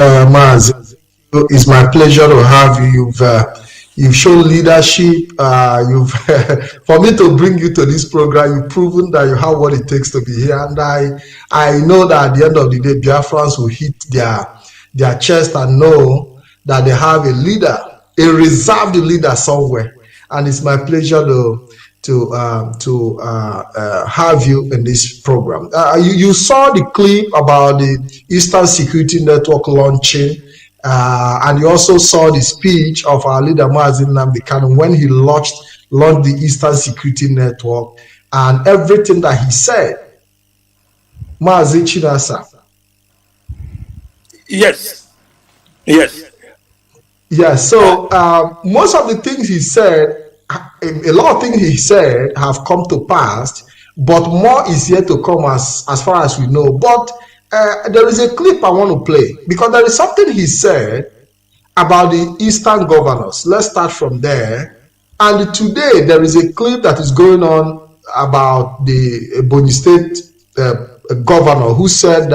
Mazi. It's my pleasure to have you. You've shown leadership. You've for me to bring you to this program. You've proven that you have what it takes to be here, and I know that at the end of the day, Biafrans will hit their chest and know that they have a leader, a reserved leader somewhere. And it's my pleasure to have you in this program. You saw the clip about the Eastern Security Network launching, and you also saw the speech of our leader Mazi Johnathan when he launched the Eastern Security Network and everything that he said. Mazi Johnathan. Yes. So most of the things he said, a lot of things he said have come to pass, but more is yet to come as far as we know. But there is a clip I want to play because there is something he said about the Eastern governors. Let's start from there. And today there is a clip that is going on about the Ebonyi State governor who said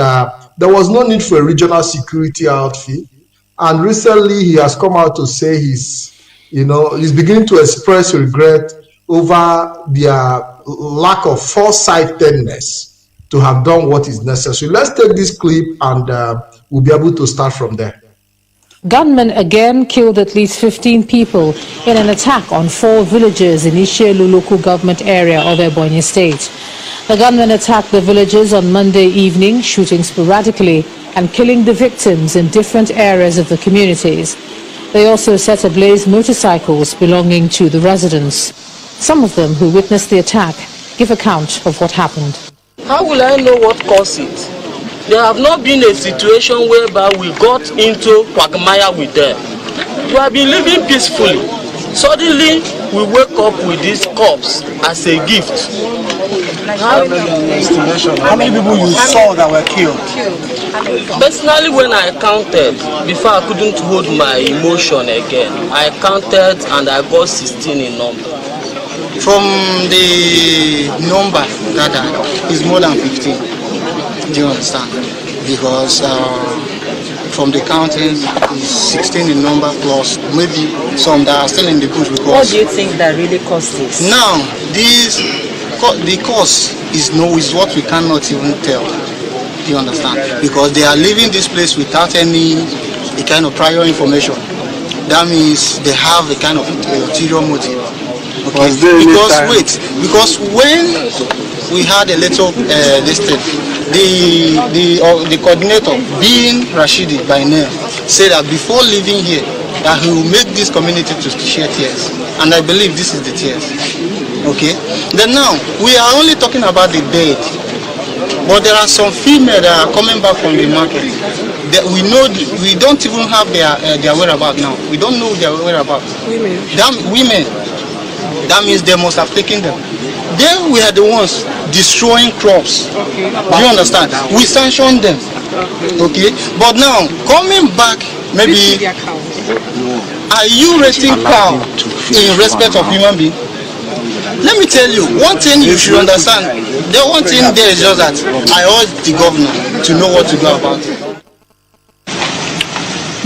there was no need for a regional security outfit. And recently he has come out to say he's beginning to express regret over their lack of foresightedness to have done what is necessary. Let's take this clip and we'll be able to start from there. Gunmen again killed at least 15 people in an attack on 4 villages in Ishelu local government area of Ebonyi State. The gunmen attacked the villages on Monday evening, shooting sporadically and killing the victims in different areas of the communities. They also set ablaze motorcycles belonging to the residents. Some of them who witnessed the attack give account of what happened. How will I know what caused it? There have not been a situation whereby we got into quagmire with them. We have been living peacefully. Suddenly, we wake up with this corpse as a gift. How many people you saw that were killed? Personally, when I counted, before I couldn't hold my emotion again, I counted and I got 16 in number. From the number that is more than 15. Do you understand? Because from the counting, it's 16 in number plus maybe some that are still in the bush. Because what do you think that really caused this? Now, the cause is what we cannot even tell. Do you understand? Because they are leaving this place without any kind of prior information. That means they have a kind of ulterior motive. Okay. Because when we had a little listed, the coordinator, being Rashidi by name, said that before leaving here, that he will make this community to share tears. And I believe this is the tears. Okay. Then now, we are only talking about the dead. But there are some females that are coming back from the market. That we know we don't even have their whereabouts now. We don't know their whereabouts. Women. That means they must have taken them. Then we are the ones destroying crops. Okay. Do you understand? We sanctioned them. Okay. But now coming back, maybe are you raising cow in respect of human being? Let me tell you, one thing you should understand, the one thing there is just that I urge the governor to know what to do about it.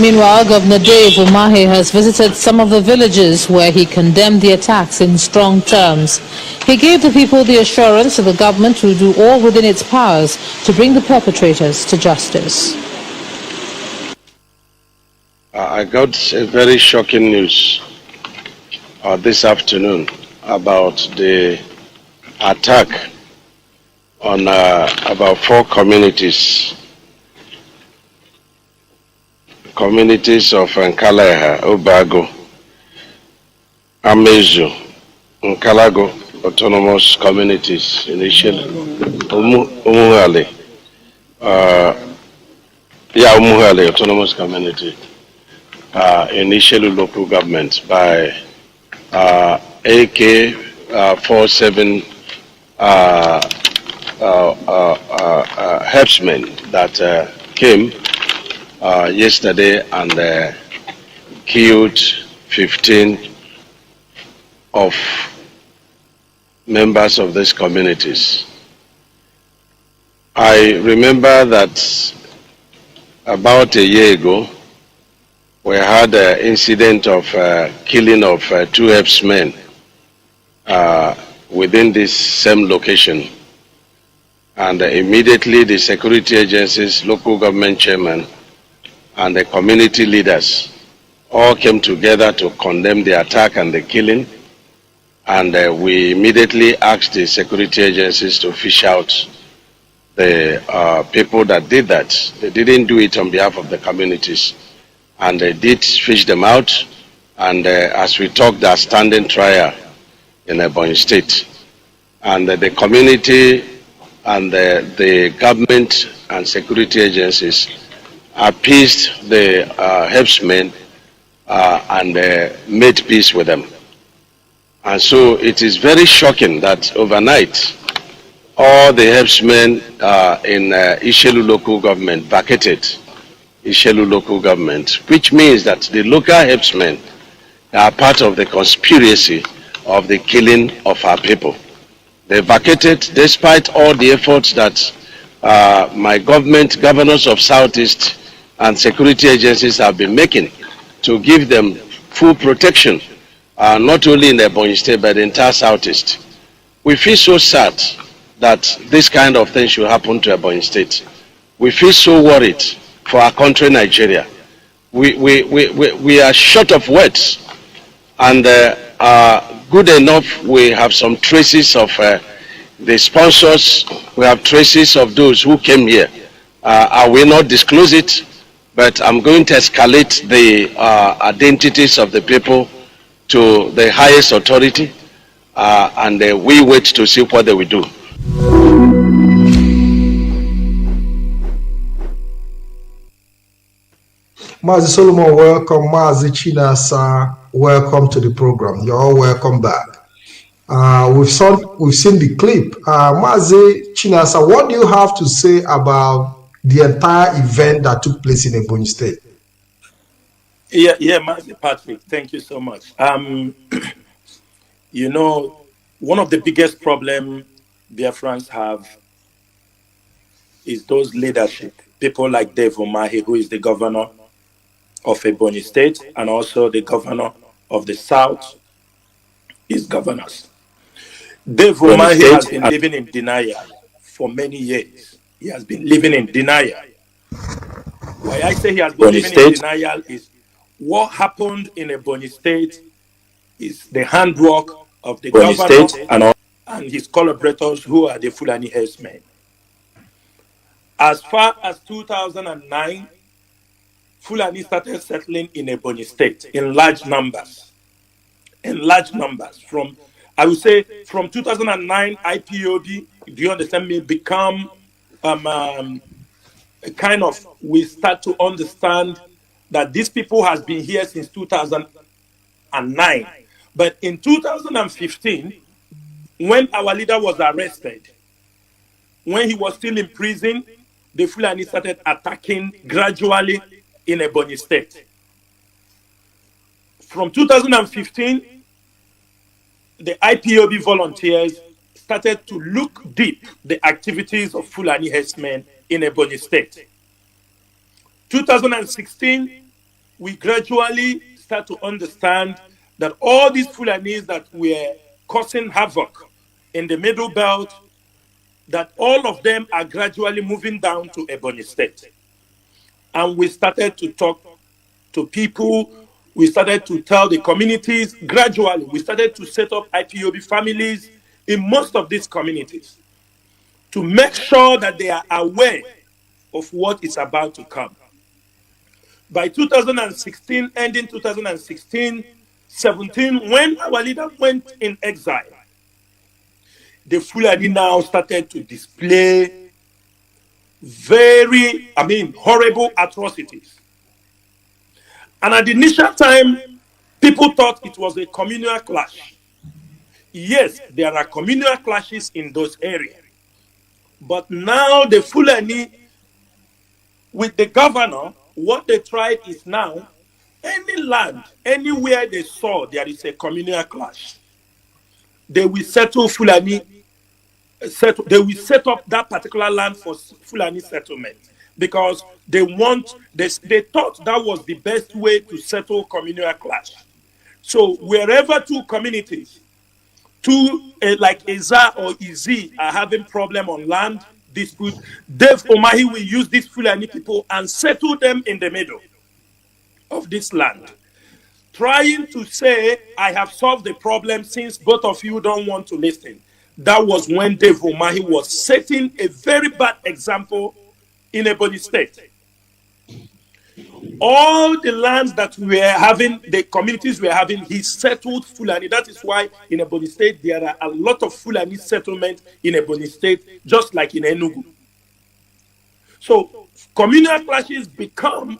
Meanwhile, Governor Dave Umahi has visited some of the villages where he condemned the attacks in strong terms. He gave the people the assurance that the government will do all within its powers to bring the perpetrators to justice. I got a very shocking news this afternoon about the attack on about 4 communities of Nkalaha, Obago, Amezu, Nkalago autonomous communities, initially Umuhali, Umuhali autonomous community, initially local government by AK-47 herdsmen that came yesterday and killed 15 of members of these communities. I remember that about a year ago, we had an incident of killing of two herdsmen within this same location. And immediately the security agencies, local government chairman, and the community leaders all came together to condemn the attack and the killing. And we immediately asked the security agencies to fish out the people that did that. They didn't do it on behalf of the communities. And they did fish them out. And as we talked, they are standing trial in Ebonyi State. And the community and the government and security agencies appeased the herdsmen and made peace with them. And so it is very shocking that overnight, all the herdsmen in Ishelu local government vacated Ishelu local government, which means that the local herdsmen are part of the conspiracy of the killing of our people. They vacated despite all the efforts that my government, governors of Southeast and security agencies have been making to give them full protection, not only in the Ebonyi State, but the entire Southeast. We feel so sad that this kind of thing should happen to Ebonyi State. We feel so worried for our country, Nigeria. We are short of words, and good enough we have some traces of the sponsors, we have traces of those who came here. I will not disclose it, but I'm going to escalate the identities of the people to the highest authority, and we wait to see what they will do. Mazi Solomon, welcome. Mazi Chinasa, welcome to the program. You're all welcome back. We've seen the clip. Mazi Chinasa, what do you have to say about the entire event that took place in Ebonyi State? Yeah, Mazi Patrick, thank you so much. You know, one of the biggest problems Biafrans have is those leadership. People like Dave Umahi, who is the governor of Ebonyi State, and also the governor of the South, is governors. Dave Umahi has been living in denial for many years. He has been living in denial. Why I say he has been living in denial is what happened in Ebonyi State is the handwork of the governor and his collaborators, who are the Fulani herdsmen. As far as 2009, Fulani started settling in Ebonyi State in large numbers. From, I would say, from 2009, IPOB, do you understand me, become kind of, we start to understand that these people has been here since 2009. But in 2015, when our leader was arrested, when he was still in prison, the Fulani started attacking gradually in Ebonyi State. From 2015, the IPOB volunteers started to look deep the activities of Fulani herdsmen in Ebonyi State. 2016, we gradually start to understand that all these Fulanis that were causing havoc in the Middle Belt, that all of them are gradually moving down to Ebonyi State. And we started to talk to people, we started to tell the communities, gradually we started to set up IPOB families in most of these communities to make sure that they are aware of what is about to come. By 2016, ending 2016-17, when our leader went in exile, the Fulani now started to display very, horrible atrocities. And at the initial time, people thought it was a communal clash. Yes, there are communal clashes in those areas. But now the Fulani, with the governor, what they tried is now, any land, anywhere they saw there is a communal clash, they will settle Fulani, they will set up that particular land for Fulani settlement. because they thought that was the best way to settle communal clash. So wherever two communities, like Eza or Izi, are having problem on land dispute, Dave Umahi will use these Fulani people and settle them in the middle of this land, trying to say, I have solved the problem since both of you don't want to listen. That was when Dave Umahi was setting a very bad example in Ebonyi State. All the lands that we were having, the communities were having, he settled Fulani. That is why in Ebonyi State, there are a lot of Fulani settlements in Ebonyi State, just like in Enugu. So communal clashes become,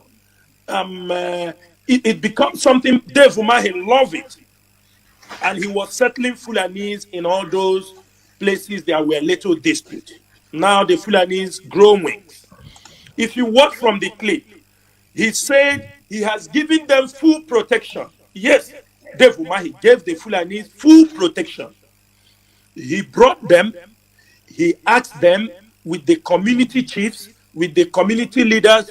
it becomes something Dave Umahi loved it. And he was settling Fulanis in all those places there were little dispute. Now the Fulanis grow wings. If you watch from the clip, he said he has given them full protection. Yes, Dave Umahi gave the Fulanis full protection. He brought them, he asked them with the community chiefs, with the community leaders,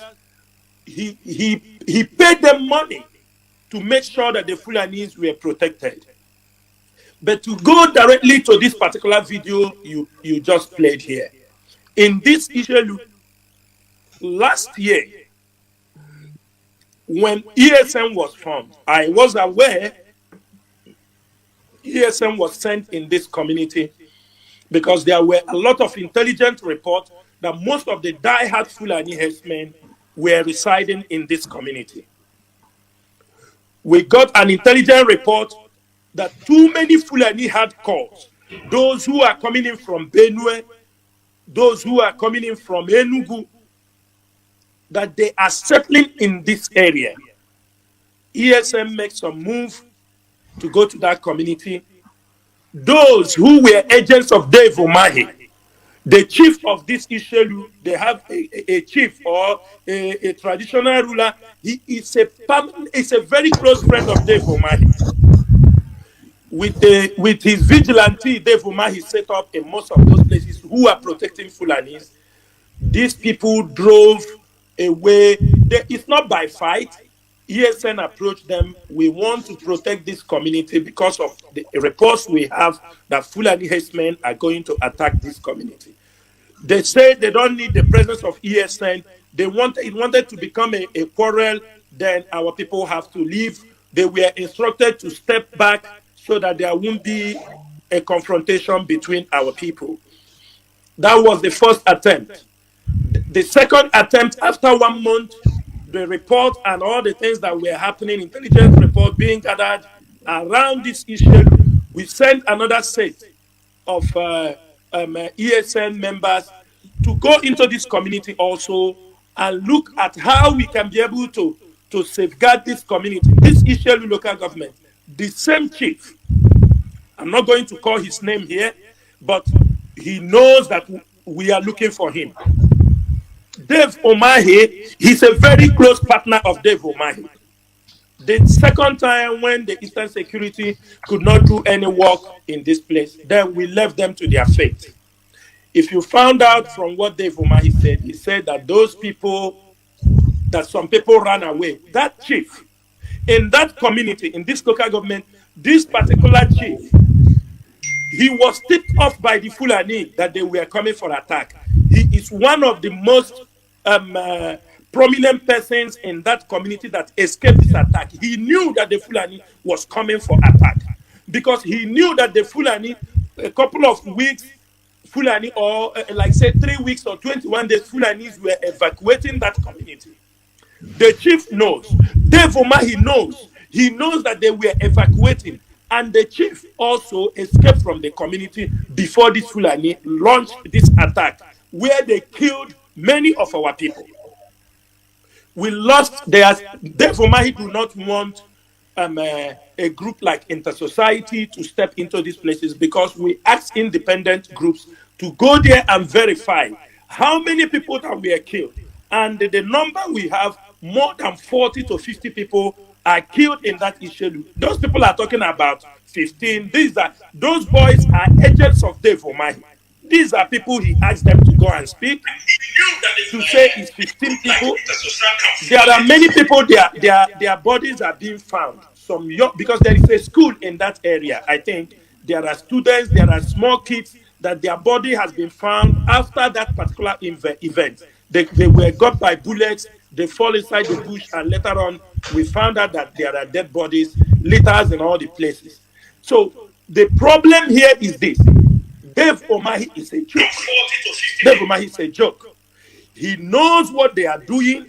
he paid them money to make sure that the Fulanis were protected. But to go directly to this particular video you just played here, in this issue, last year, when ESN was formed, I was aware ESN was sent in this community because there were a lot of intelligence reports that most of the die-hard Fulani herdsmen were residing in this community. We got an intelligence report that too many Fulani had calls. Those who are coming in from Benue, those who are coming in from Enugu, that they are settling in this area. ESN makes some move to go to that community. Those who were agents of Dave Umahi, the chief of this issue, they have a chief or a traditional ruler. He is a very close friend of Dave Umahi. With his vigilante, Dave Umahi set up in most of those places who are protecting Fulanis. These people drove away. It's not by fight. ESN approached them. We want to protect this community because of the reports we have that Fulani herdsmen are going to attack this community. They say they don't need the presence of ESN. It wanted to become a quarrel. Then our people have to leave. They were instructed to step back so that there won't be a confrontation between our people. That was the first attempt. The second attempt, after 1 month, the report and all the things that were happening, intelligence report being gathered around this issue, we sent another set of ESN members to go into this community also and look at how we can be able to safeguard this community, this issue local government. The same chief, I'm not going to call his name here, but he knows that we are looking for him. Dave Umahi, he's a very close partner of Dave Umahi. The second time when the Eastern Security could not do any work in this place, then we left them to their fate. If you found out from what Dave Umahi said, he said that some people ran away. That chief, in that community, in this local government, this particular chief, he was tipped off by the Fulani that they were coming for attack. He is one of the most prominent persons in that community that escaped this attack. He knew that the Fulani was coming for attack because he knew that the Fulani, a couple of weeks, Fulani, or like say 3 weeks or 21 days, Fulanis were evacuating that community. The chief knows. Dave Umahi knows. He knows that they were evacuating. And the chief also escaped from the community before this Fulani launched this attack, where they killed many of our people. We lost theirs. Dave Umahi do not want a group like Inter-Society to step into these places because we asked independent groups to go there and verify how many people that were killed. And the number we have, more than 40 to 50 people are killed in that issue. Those people are talking about 15. Those boys are agents of Dave Umahi. These are people he asked them to go and speak. To say it's 15 people. There are many people, their bodies are being found. Some young, because there is a school in that area. I think there are students, there are small kids that their body has been found after that particular event. They were got by bullets, they fall inside the bush, and later on, we found out that there are dead bodies, litters in all the places. So the problem here is this. Dave Umahi is a joke. Dave Umahi is a joke. He knows what they are doing,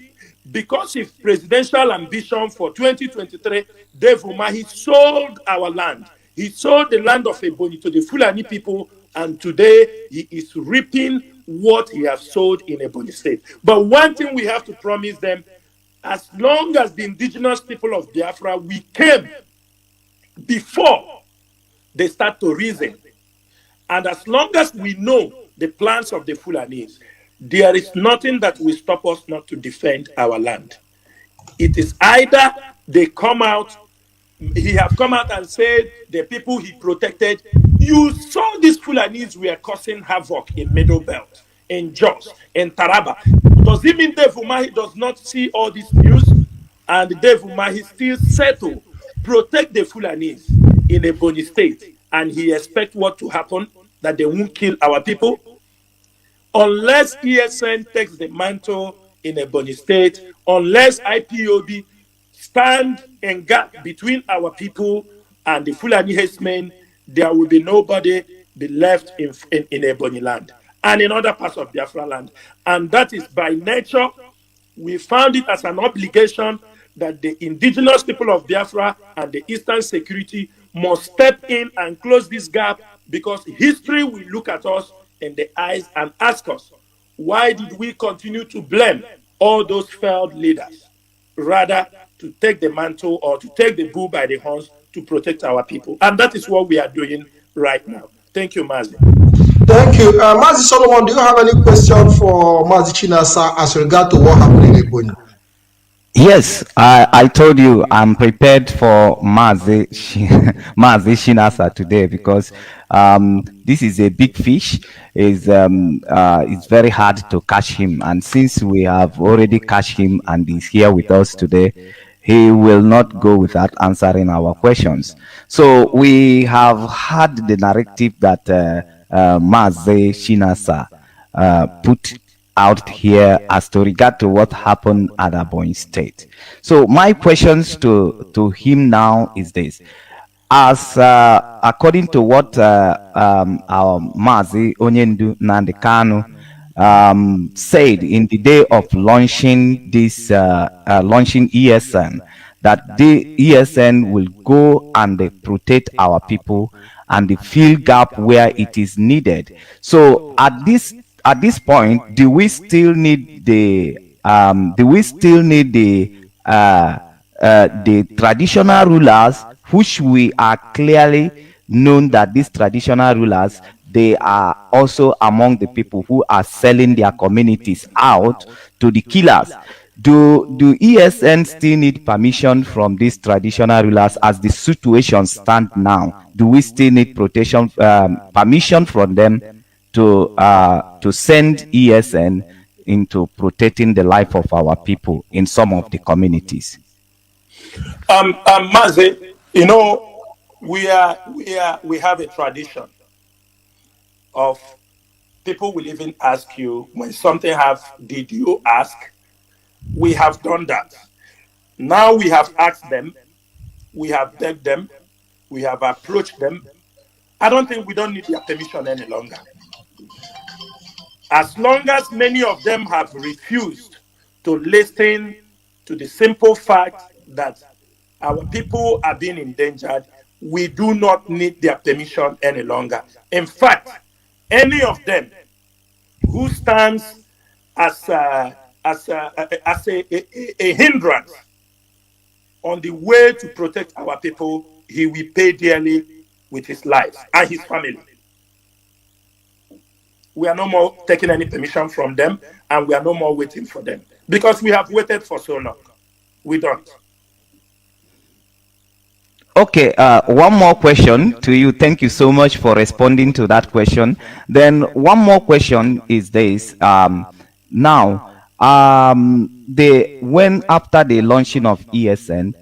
because if presidential ambition for 2023, Dave Umahi sold our land. He sold the land of Ebonyi to the Fulani people, and today he is reaping what he has sold in Ebonyi State. But one thing we have to promise them, as long as the indigenous people of Biafra, we came before they start to reason, and as long as we know the plans of the Fulanis, there is nothing that will stop us not to defend our land. It is either they come out, he have come out and said the people he protected, you saw these Fulanis were causing havoc in Middle Belt, in Jos, in Taraba. Does it mean Dave Umahi does not see all this news? And Dave Umahi still set to protect the Fulanis in Ebonyi State, and he expects what to happen, that they won't kill our people? Unless ESN takes the mantle in Ebonyi State, unless IPOB stand and gap between our people and the Fulani herdsmen, there will be nobody be left in Ebonyi land and in other parts of Biafra land. And that is by nature. We found it as an obligation that the indigenous people of Biafra and the Eastern Security must step in and close this gap, because history will look at us in the eyes and ask us, why did we continue to blame all those failed leaders, rather to take the mantle or to take the bull by the horns to protect our people? And that is what we are doing right now. Thank you, Mazi. Thank you. Mazi Solomon, do you have any question for Mazi Chinasa as regard to what happened in Ebonyi? Yes, I told you I'm prepared for Mazi Chinasa today, because this is a big fish. It's very hard to catch him, and since we have already catch him and he's here with us today, he will not go without answering our questions. So we have had the narrative that Mazi Chinasa put out here as to regard to what happened at Ebonyi State. So my questions to him now is this: as according to what our Mazi Onyendu Nandekanu said in the day of launching this launching ESN, that the ESN will go and protect our people and fill gap where it is needed. So at this point, do we still need the traditional rulers, which we are clearly known that these traditional rulers, they are also among the people who are selling their communities out to the killers? Do ESN still need permission from these traditional rulers as the situation stands now? Do we still need protection, permission from them to send ESN into protecting the life of our people in some of the communities? Mazi, you know, we have a tradition of people will even ask you when something did you ask? We have done that. Now we have asked them, we have begged them, we have approached them. I don't think we don't need their permission any longer. As long as many of them have refused to listen to the simple fact that our people are being endangered, we do not need their permission any longer. In fact, any of them who stands as a hindrance on the way to protect our people, he will pay dearly with his life and his family. We are no more taking any permission from them, and we are no more waiting for them, because we have waited for so long. We don't. Okay, one more question to you. Thank you so much for responding to that question. Then one more question is this. Now, when after the launching of ESN,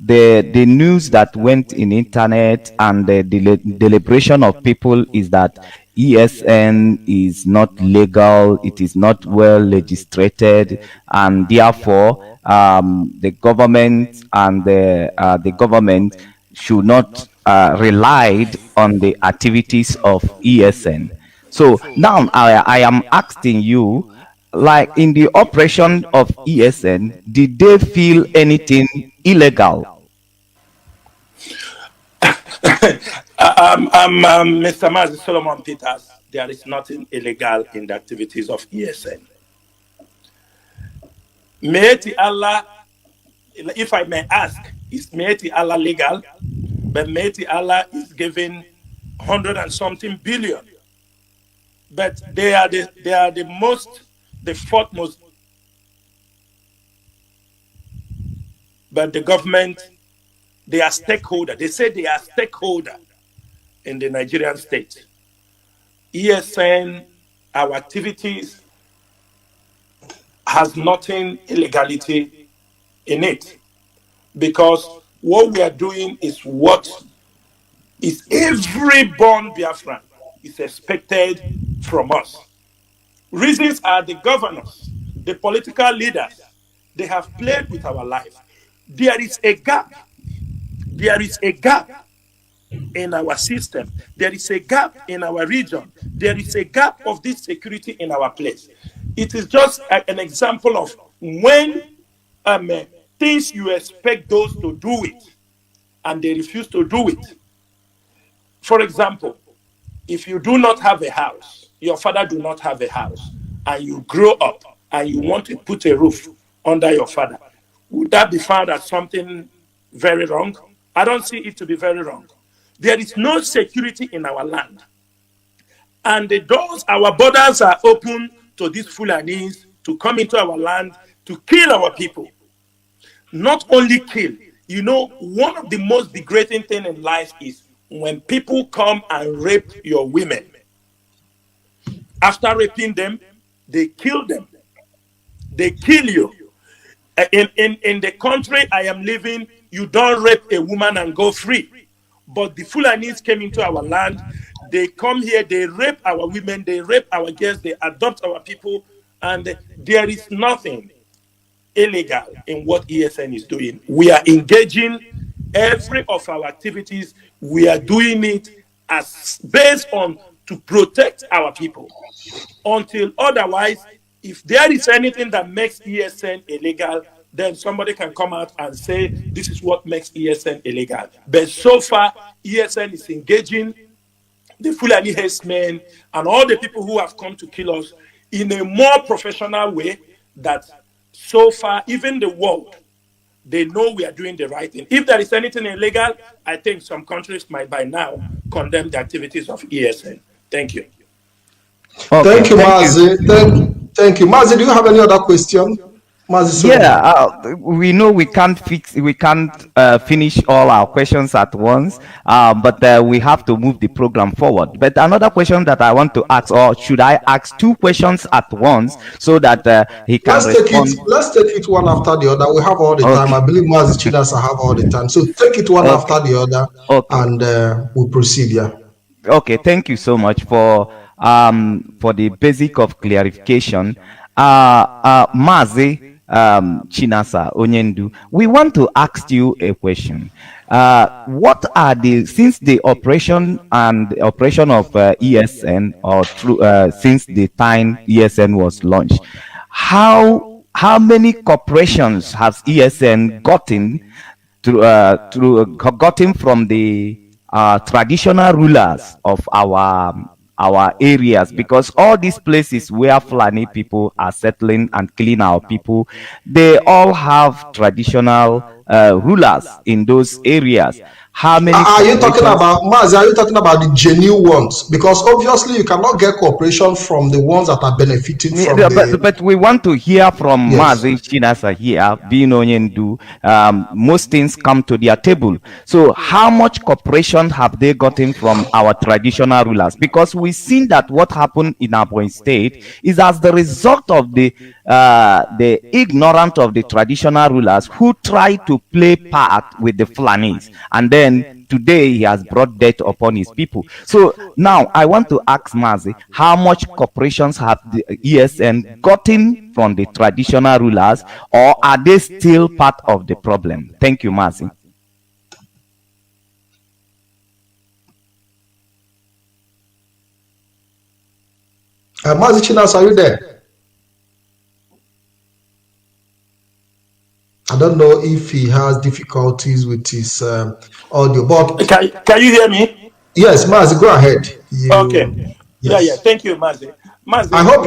the news that went in internet and the deliberation of people is that ESN is not legal, it is not well legislated, and therefore the government and the government should not relied on the activities of ESN. So now I am asking you, like in the operation of ESN, did they feel anything illegal? Mr. Mazi Solomon Peters, there is nothing illegal in the activities of ESN. Meeti Allah, if I may ask, is Meeti Allah legal? But Meeti Allah is giving 100 and something billion. But they are the fourth most. But the government, they are stakeholder. They say they are stakeholder in the Nigerian state. ESN, our activities has nothing illegality in it, because what we are doing is what is every born Biafran is expected from us. Reasons are the governors, the political leaders. They have played with our life. There is a gap. There is a gap in our system. There is a gap in our region. There is a gap of this security in our place. It is just an example of when things you expect those to do it and they refuse to do it. For example, if you do not have a house, your father do not have a house, and you grow up and you want to put a roof under your father, would that be found as something very wrong? I don't see it to be very wrong. There is no security in our land. And the doors, our borders are open to these Fulanis to come into our land to kill our people. Not only kill. You know, one of the most degrading things in life is when people come and rape your women. After raping them, they kill them. They kill you. In the country I am living, you don't rape a woman and go free. But the Fulanis came into our land. They come here, they rape our women, they rape our girls, they adopt our people, and there is nothing illegal in what ESN is doing. We are engaging every of our activities. We are doing it as based on to protect our people. Until otherwise, if there is anything that makes ESN illegal, then somebody can come out and say, this is what makes ESN illegal. But so far, ESN is engaging the Fulani herdsmen and all the people who have come to kill us in a more professional way that so far, even the world, they know we are doing the right thing. If there is anything illegal, I think some countries might by now condemn the activities of ESN. Thank you. Okay, thank you, Mazi. Thank you. Mazi, do you have any other question? Yeah, we know we can't finish all our questions at once, but we have to move the program forward. But another question that I want to ask, or should I ask two questions at once so that he can respond? Let's take it one after the other. We have all the time. I believe Mazi Johnathan have all the time. So take it one after the other, and we'll proceed. Yeah. Okay. Thank you so much for the basic of clarification. Mazi Chinasa Onyendu, we want to ask you a question. What are since the operation of ESN, or through since the time ESN was launched, how many corporations has ESN gotten from the traditional rulers of our areas? Because all these places where Fulani people are settling and killing our people, they all have traditional rulers in those areas. How many Are you talking corporations? about, Mazi, are you talking about the genuine ones? Because obviously you cannot get cooperation from the ones that are benefiting from the... But we want to hear from Yes. Mazi Chinasa here, being Onyendu. Most things come to their table. So how much cooperation have they gotten from our traditional rulers? Because we've seen that what happened in Aboi State is as the result of the ignorant of the traditional rulers who try to play part with the Fulanis, and then today he has brought death upon his people. So now I want to ask Mazi, how much corporations have the ESN gotten from the traditional rulers, or are they still part of the problem? Thank you, Mazi. Mazi Chinas, are you there? I don't know if he has difficulties with his audio, but... Can you hear me? Yes, Mazi, go ahead. Okay. Yes. Yeah. Thank you, Mazi. Mazi, I hope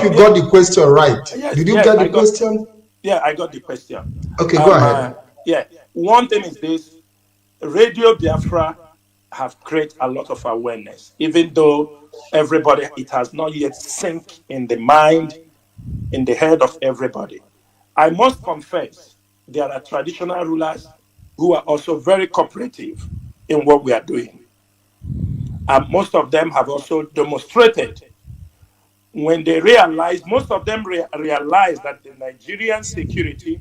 you got the question right. Yes, Did you get the question? Yeah, I got the question. Okay, go ahead. Yeah. One thing is this: Radio Biafra have created a lot of awareness, even though it has not yet sunk in the mind, in the head of everybody. I must confess, there are traditional rulers who are also very cooperative in what we are doing. And most of them have also demonstrated when they realize, most of them realize that the Nigerian security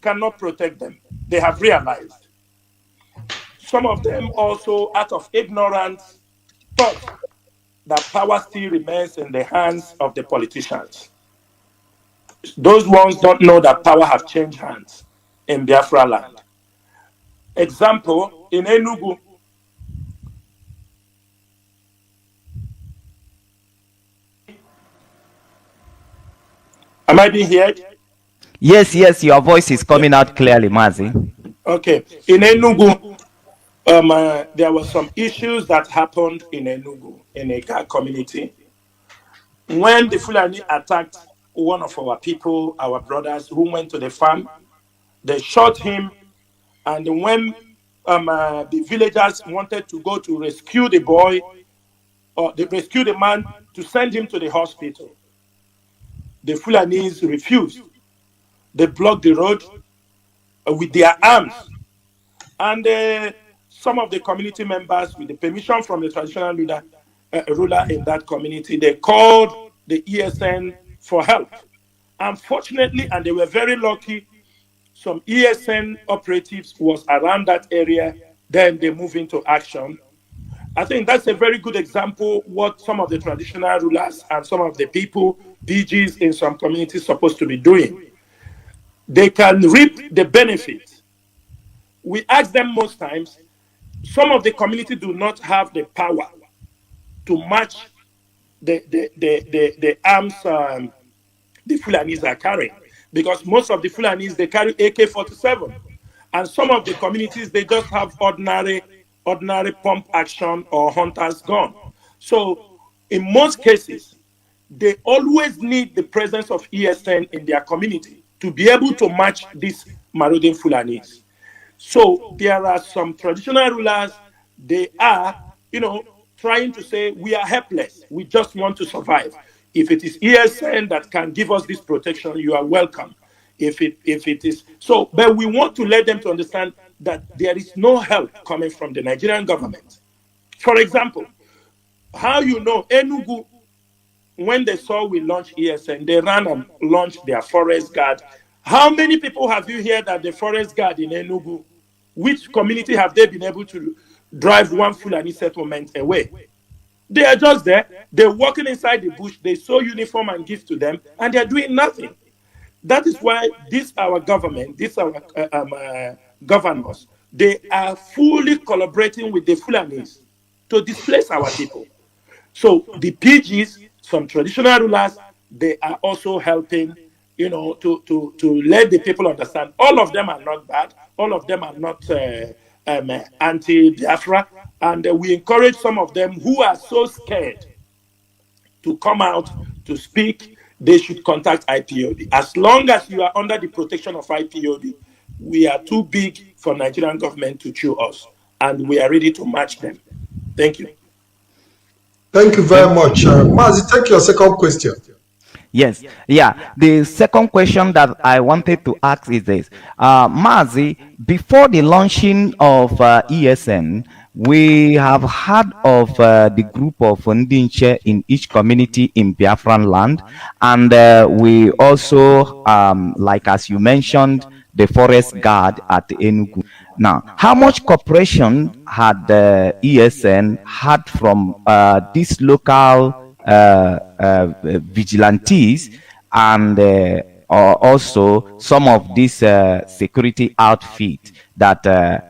cannot protect them. They have realized. Some of them also, out of ignorance, thought that power still remains in the hands of the politicians. Those ones don't know that power have changed hands in Biafra land. Example, in Enugu, am I being heard? Yes, your voice is coming out clearly, Mazi. Okay, in Enugu, there were some issues that happened in Enugu, in a Ga community. When the Fulani attacked one of our people, our brothers who went to the farm, they shot him, and when the villagers wanted to go to rescue the boy, or they rescue the man to send him to the hospital, the Fulanis refused. They blocked the road with their arms. And some of the community members, with the permission from the traditional ruler in that community, they called the ESN for help. Unfortunately, and they were very lucky, some ESN operatives was around that area, then they move into action. I think that's a very good example what some of the traditional rulers and some of the people, DGs in some communities, supposed to be doing. They can reap the benefit. We ask them most times, some of the community do not have the power to match the arms the Fulanis are carrying. Because most of the Fulanis, they carry AK-47. And some of the communities, they just have ordinary pump action or hunter's gun. So in most cases, they always need the presence of ESN in their community to be able to match these marauding Fulanis. So there are some traditional rulers, they are, trying to say, we are helpless. We just want to survive. If it is ESN that can give us this protection, you are welcome. If it is so, but we want to let them to understand that there is no help coming from the Nigerian government. For example, how Enugu, when they saw we launched ESN, they ran and launched their forest guard. How many people have you heard that the forest guard in Enugu, which community have they been able to drive one Fulani settlement away? They are just there. They're walking inside the bush. They sew uniform and give to them, and they're doing nothing. That is why our government, our governors, they are fully collaborating with the Fulanis to displace our people. So the PGs, some traditional rulers, they are also helping, to let the people understand. All of them are not bad. All of them are not anti-Biafra. And we encourage some of them who are so scared to come out to speak. They should contact IPOB. As long as you are under the protection of IPOB, We are too big for Nigerian government to chew us, and we are ready to match them. Thank you. Thank you very much. Mazi, take your second question. Yes, yeah. The second question that I wanted to ask is this. Mazi, before the launching of ESN, we have heard of the group of Ndinche in each community in Biafran land. And we also, like as you mentioned, the forest guard at Enugu. Now, how much cooperation had the ESN had from these local vigilantes and also some of this security outfit that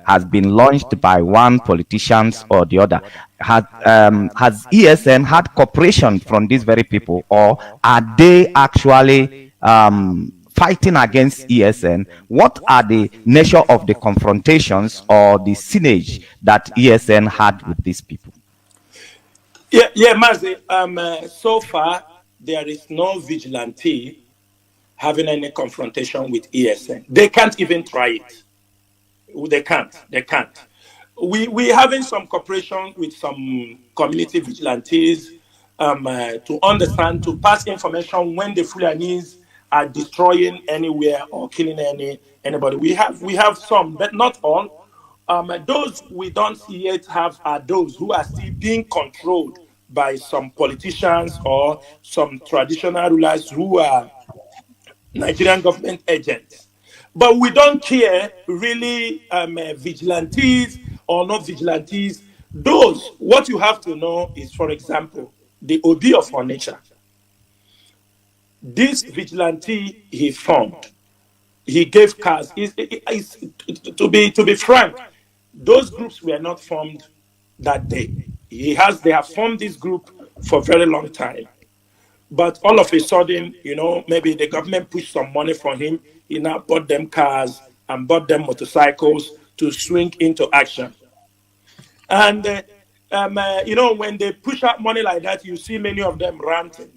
has been launched by one politicians or the other? Has ESN had cooperation from these very people, or are they actually fighting against ESN? What are the nature of the confrontations or the synergy that ESN had with these people? Yeah, Mazi. So far, there is no vigilante having any confrontation with ESN. They can't even try it. They can't. We having some cooperation with some community vigilantes to understand, to pass information when the Fulanis are destroying anywhere or killing anybody. We have some, but not all. Those we don't yet have are those who are still being controlled by some politicians or some traditional rulers who are Nigerian government agents. But we don't care really vigilantes or not vigilantes. Those, what you have to know is, for example, the Obi of Onitsha. This vigilante he formed, he gave cars. To be frank, those groups were not formed that day. They have formed this group for a very long time. But all of a sudden, maybe the government pushed some money for him. He now bought them cars and bought them motorcycles to swing into action. And, when they push out money like that, you see many of them ranting.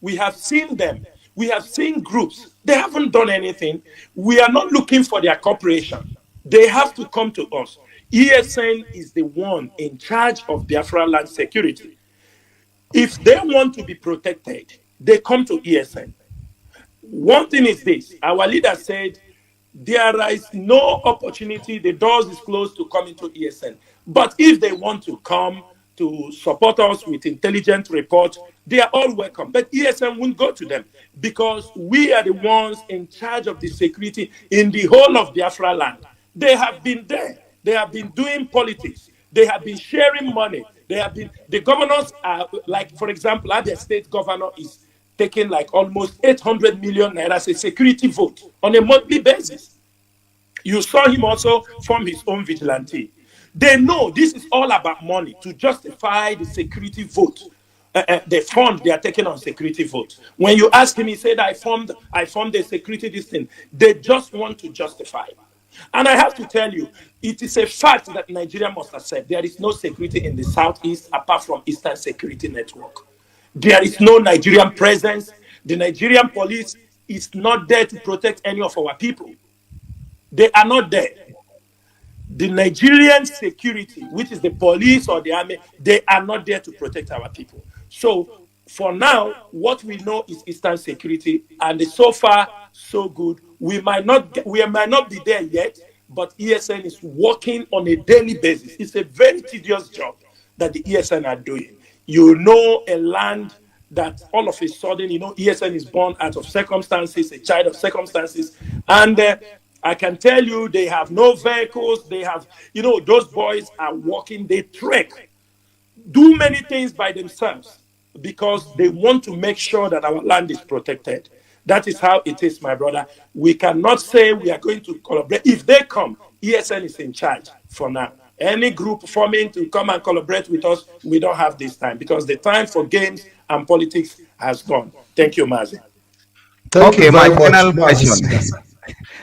We have seen them. We have seen groups. They haven't done anything. We are not looking for their cooperation. They have to come to us. ESN is the one in charge of Biafra land security. If they want to be protected, they come to ESN. One thing is this. Our leader said, there is no opportunity, the doors is closed to come into ESN. But if they want to come to support us with intelligent reports, they are all welcome. But ESN won't go to them because we are the ones in charge of the security in the whole of Biafra land. They have been there. They have been doing politics. They have been sharing money. The governors are, like, for example, Abia State governor is taking like almost 800 million naira as a security vote on a monthly basis. You saw him also form his own vigilante. They know this is all about money to justify the security vote. The fund they are taking on security vote. When you ask him, he said, I formed a security this thing. They just want to justify. And I have to tell you, it is a fact that Nigeria must accept there is no security in the southeast apart from Eastern Security Network. There is no Nigerian presence. The Nigerian police is not there to protect any of our people. They are not there. The Nigerian security, which is the police or the army, they are not there to protect our people. So for now, what we know is Eastern Security, and so far, so good. We might not be there yet, but ESN is working on a daily basis. It's a very tedious job that the ESN are doing. A land that all of a sudden, ESN is born out of circumstances, a child of circumstances, and I can tell you they have no vehicles. They have, those boys are walking, they trek, do many things by themselves because they want to make sure that our land is protected. That is how it is, my brother. We cannot say we are going to collaborate. If they come, ESN is in charge for now. Any group forming to come and collaborate with us, we don't have this time because the time for games and politics has gone. Thank you, Mazi. Thank you very my much, final Mazi. question.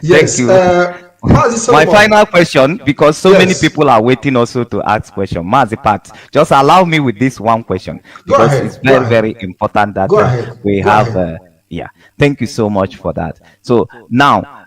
Yes, Thank you. My final question, because so many people are waiting also to ask question. Mazi Pat, just allow me with this one question because it's very, very important that we have Yeah, thank you so much for that. So now,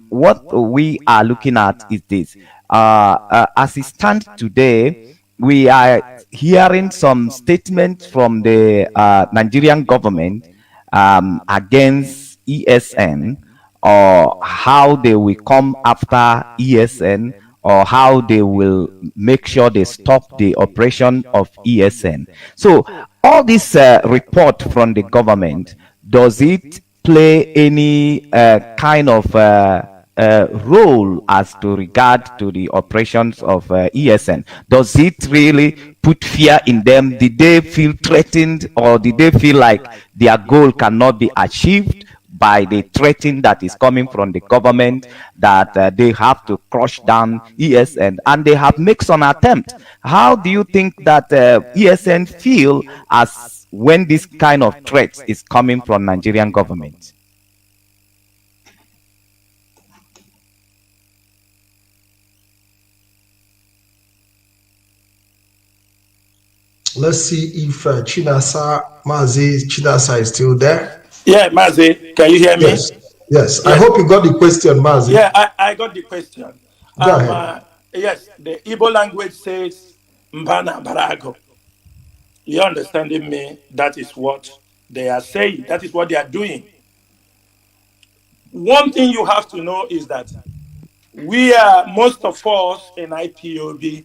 what we are looking at is this. As it stands today, we are hearing some statements from the Nigerian government against ESN, or how they will come after ESN, or how they will make sure they stop the operation of ESN. So all this report from the government, does it play any kind of role as to regard to the operations of ESN? Does it really put fear in them? Did they feel threatened, or did they feel like their goal cannot be achieved by the threatening that is coming from the government, that they have to crush down ESN, and they have made some attempt? How do you think that ESN feel as when this kind of threat is coming from Nigerian government? Let's see if Mazi Chinasa is still there. Yeah, Mazi, can you hear me? Yes. Yes. I hope you got the question, Mazi. Yeah, I got the question. Go ahead. Yes, the Igbo language says Mbana Barago. You understanding me? That is what they are saying. That is what they are doing. One thing you have to know is that most of us in IPOB,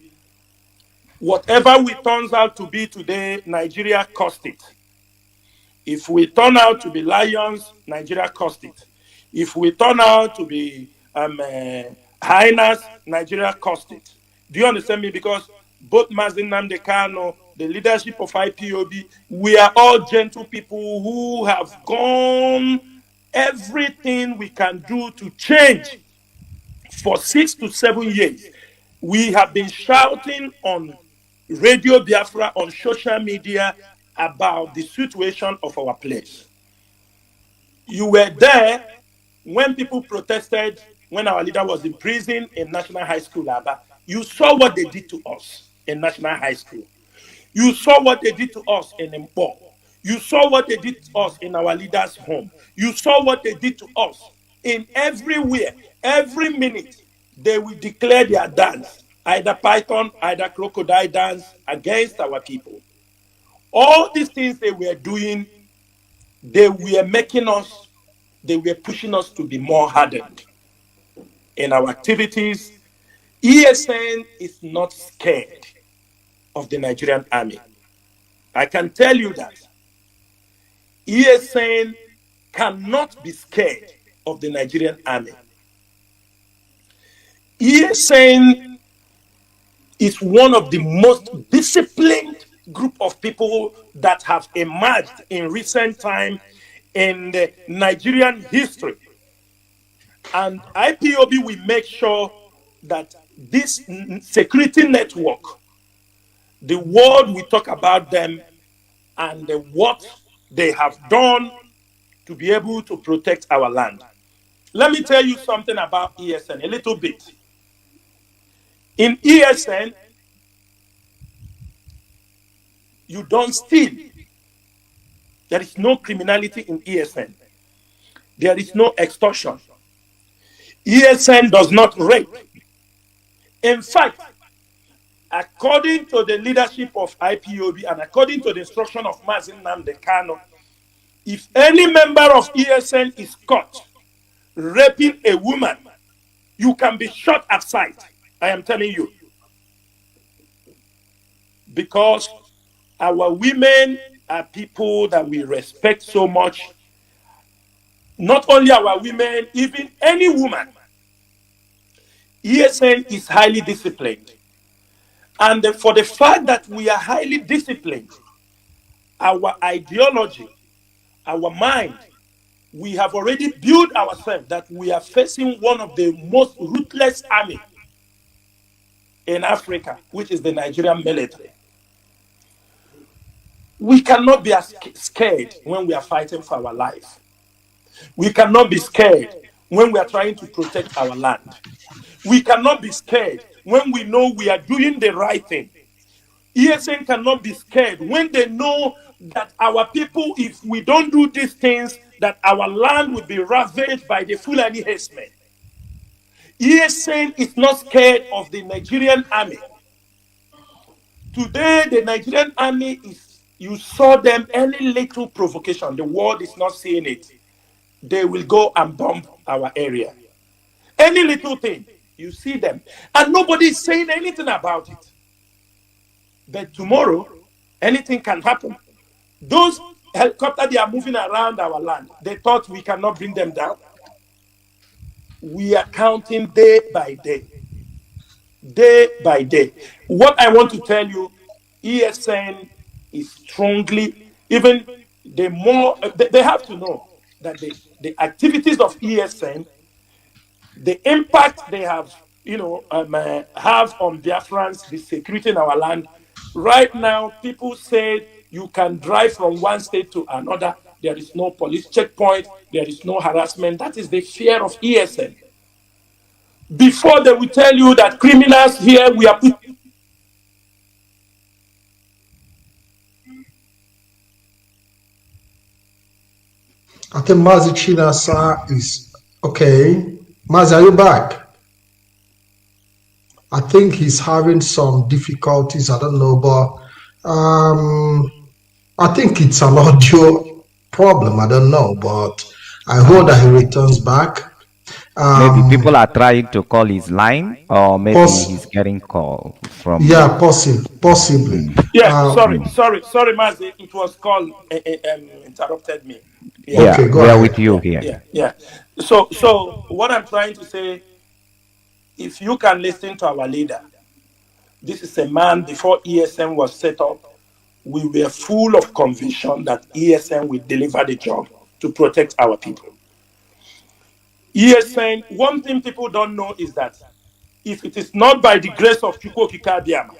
whatever we turns out to be today, Nigeria cost it. If we turn out to be lions, Nigeria cost it. If we turn out to be hyenas, Nigeria cost it. Do you understand me? Because both Mazi Nnamdi Kanu, the leadership of IPOB, we are all gentle people who have gone everything we can do to change. For 6 to 7 years, we have been shouting on Radio Biafra, on social media, about the situation of our place. You were there when people protested, when our leader was in prison in National High School, Aba. You saw what they did to us in National High School. You saw what they did to us in Ipob. You saw what they did to us in our leader's home. You saw what they did to us in everywhere. Every minute, they will declare their dance, either python, either crocodile dance, against our people. All these things they were doing, they were making us, they were pushing us to be more hardened in our activities. ESN is not scared of the Nigerian army. I can tell you that. ESN cannot be scared of the Nigerian army. ESN is one of the most disciplined group of people that have emerged in recent time in the Nigerian history. And IPOB will make sure that this security network, the world will talk about them and what they have done to be able to protect our land. Let me tell you something about ESN, a little bit. In ESN, you don't steal. There is no criminality in ESN. There is no extortion. ESN does not rape. In fact, according to the leadership of IPOB and according to the instruction of Mazi Nnamdi Kanu, if any member of ESN is caught raping a woman, you can be shot at sight. I am telling you. Because our women are people that we respect so much. Not only our women, even any woman. ESN is highly disciplined. And for the fact that we are highly disciplined, our ideology, our mind, we have already built ourselves that we are facing one of the most ruthless army in Africa, which is the Nigerian military. We cannot be scared when we are fighting for our life. We cannot be scared when we are trying to protect our land. We cannot be scared when we know we are doing the right thing. ESN cannot be scared when they know that our people, if we don't do these things, that our land will be ravaged by the Fulani herdsmen. ESN is not scared of the Nigerian army. Today, the Nigerian army is, you saw them, any little provocation, the world is not seeing it. They will go and bomb our area. Any little thing, you see them. And nobody is saying anything about it. But tomorrow, anything can happen. Those helicopters, they are moving around our land. They thought we cannot bring them down. We are counting day by day. Day by day. What I want to tell you, ESN is strongly, even the more, they have to know that the activities of ESN, the impact they have, have on Biafrans, the security in our land. Right now, people say you can drive from one state to another. There is no police checkpoint. There is no harassment. That is the fear of ESN. Before they will tell you that criminals here, we are put. I think Mazi Johnathan is okay. Mazi, are you back? I think he's having some difficulties. I don't know, but I think it's an audio problem. I don't know, but I hope that he returns back. Maybe people are trying to call his line, or maybe he's getting call from. Yeah, possibly. Yeah, sorry, Mazi. It was called interrupted me. Yeah, okay, we are with you here. Yeah. So what I'm trying to say, if you can listen to our leader, this is a man, before ESN was set up, we were full of conviction that ESN will deliver the job to protect our people. ESN, one thing people don't know is that if it is not by the grace of Chukwu Okike Abiama,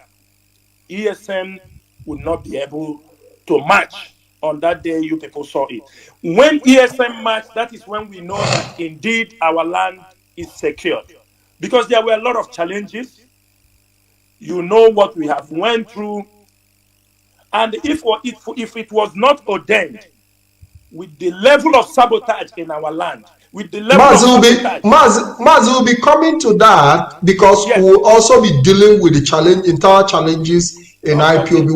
ESN would not be able to march on that day you people saw it. When ESN marched, that is when we know that indeed our land is secured. Because there were a lot of challenges. You know what we have went through. And if it was not ordained, with the level of sabotage in our land, with the level Mazi will be coming to that, because yes, we'll also be dealing with the entire challenges in IPOB.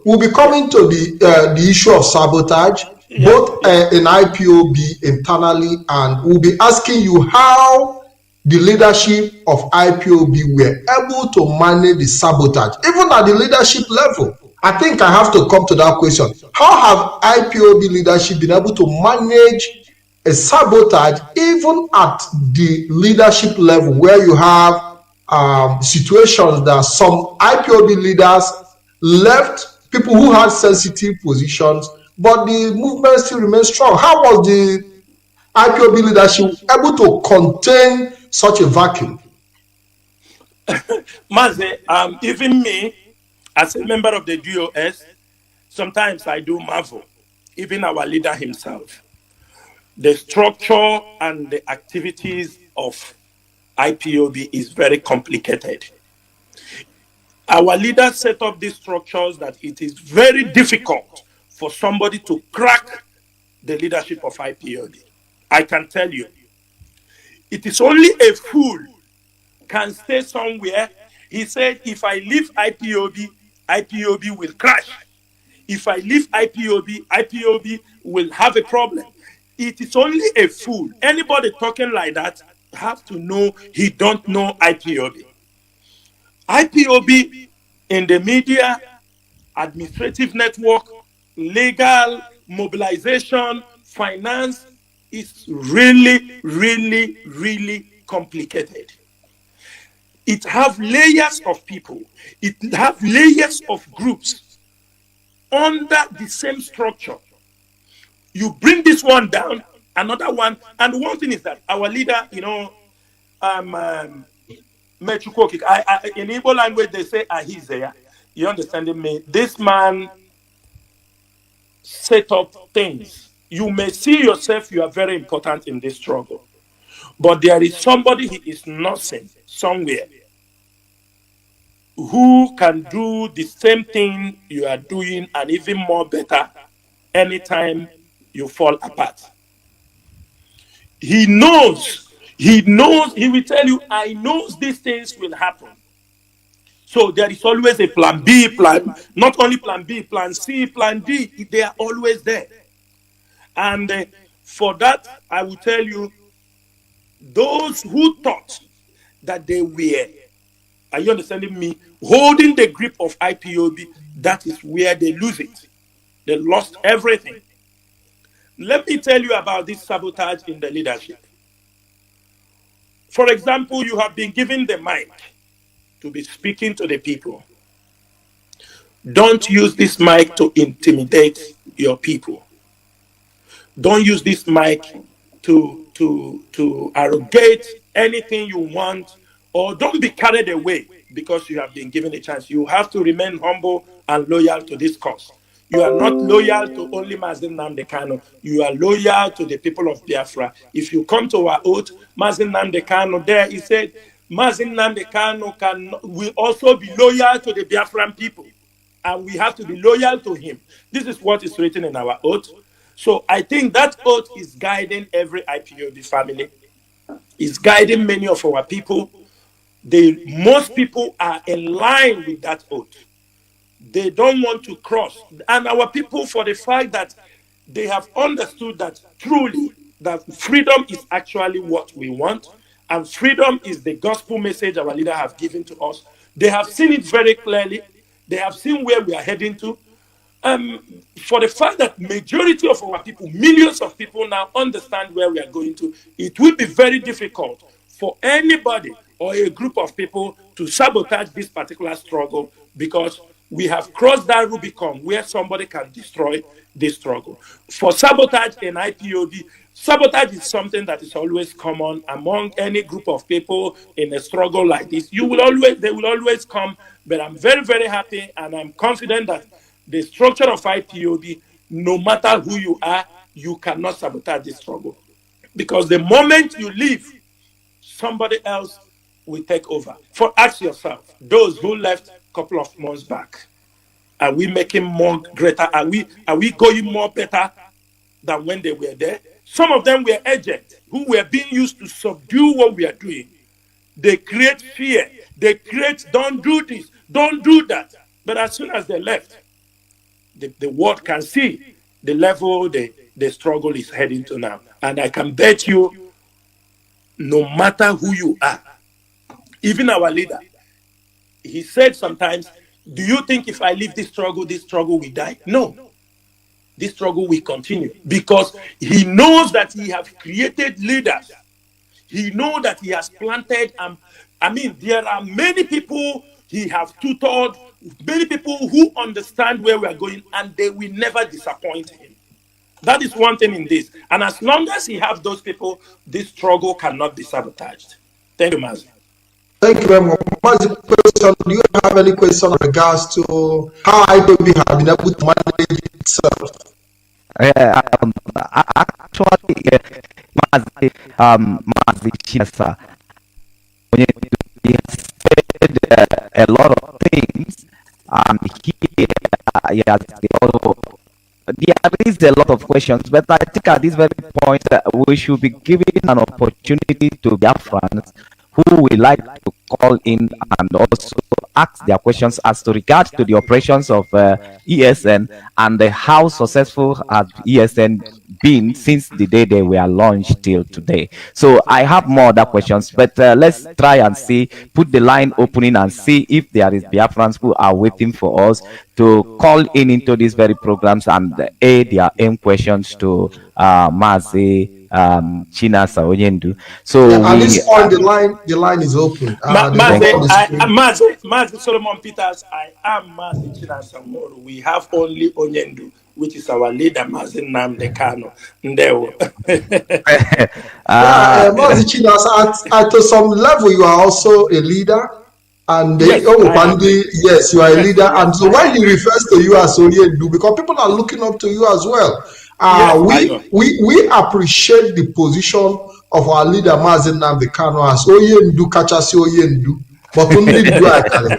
We'll be coming to the issue of sabotage, both in IPOB internally, and we'll be asking you how the leadership of IPOB were able to manage the sabotage, even at the leadership level. I think I have to come to that question. How have IPOB leadership been able to manage a sabotage even at the leadership level, where you have situations that some IPOB leaders left people who had sensitive positions, but the movement still remains strong? How was the IPOB leadership able to contain such a vacuum? Mazi, even me, as a member of the DOS, sometimes I do marvel, even our leader himself. The structure and the activities of IPOB is very complicated. Our leaders set up these structures that it is very difficult for somebody to crack the leadership of IPOB. I can tell you, it is only a fool can stay somewhere. He said, if I leave IPOB, IPOB will crash. If I leave IPOB, IPOB will have a problem. It is only a fool. Anybody talking like that have to know he don't know IPOB. IPOB in the media, administrative network, legal, mobilization, finance is really, really, really complicated. It have layers of people. It have layers of groups under the same structure. You bring this one down, another one, and one thing is that our leader, in Igbo language they say Ahizaya. You understand me? This man set up things. You may see yourself, you are very important in this struggle. But there is somebody he is nothing somewhere who can do the same thing you are doing and even more better anytime you fall apart. He knows, he will tell you, I know these things will happen. So there is always a plan B, not only plan B, plan C, plan D, they are always there. And for that, I will tell you, those who thought that they were, are you understanding me, holding the grip of IPOB, that is where they lose it. They lost everything. Let me tell you about this sabotage in the leadership. For example, you have been given the mic to be speaking to the people. Don't use this mic to intimidate your people. Don't use this mic to arrogate anything you want, or don't be carried away because you have been given a chance. You have to remain humble and loyal to this cause. You are not loyal to only Mazi Nnamdi Kanu. You are loyal to the people of Biafra. If you come to our oath, Mazi Nnamdi Kanu there, he said, Mazi Nnamdi Kanu will also be loyal to the Biafran people. And we have to be loyal to him. This is what is written in our oath. So I think that oath is guiding every IPOB family. It's guiding many of our people. Most people are in line with that oath. They don't want to cross. And our people, for the fact that they have understood that truly, that freedom is actually what we want, and freedom is the gospel message our leader have given to us. They have seen it very clearly. They have seen where we are heading to. For the fact that majority of our people, millions of people now understand where we are going to, it will be very difficult for anybody or a group of people to sabotage this particular struggle, because we have crossed that Rubicon where somebody can destroy this struggle. For sabotage in IPOB, sabotage is something that is always common among any group of people in a struggle like this. They will always come, but I'm very, very happy and I'm confident that the structure of IPOB, no matter who you are, you cannot sabotage this struggle. Because the moment you leave, somebody else will take over. Ask yourself, those who left a couple of months back, are we making more greater? Are we going more better than when they were there? Some of them were agents who were being used to subdue what we are doing. They create fear. They create, don't do this, don't do that. But as soon as they left, the world can see the level the struggle is heading to now. And I can bet you, no matter who you are, even our leader, he said sometimes, do you think if I leave this struggle will die? No. This struggle will continue, because he knows that he has created leaders. He knows that he has planted. There are many people he has tutored, many people who understand where we are going, and they will never disappoint him. That is one thing in this. And as long as he has those people, this struggle cannot be sabotaged. Thank you, Mazi. Thank you very much. Do you have any question in regards to how IPOB have been able to manage itself? Actually, Mazi Johnathan, he has said a lot of things. There is a lot of questions, but I think at this very point we should be giving an opportunity to Biafrans who would like to call in and also ask their questions as to regard to the operations of ESN and how successful has ESN been since the day they were launched till today. So I have more other questions, but let's try and see, put the line opening and see if there is Biafrans who are waiting for us to call in into these very programs and aid their aim questions to Mazi Johnathan. So at this point, the line is open. Mazi Solomon Peters, I am Mazi Johnathan. We have only Onyendu, which is our leader, Mazi Nnamdi Kanu. Mazi Johnathan, to some level, you are also a leader. And yes, you are a leader. And so when he refers to you as Onyendu, because people are looking up to you as well. We appreciate the position of our leader Mazi Nnamdi Kanu as Onyendu Kachasi Onyendu. but only do actually.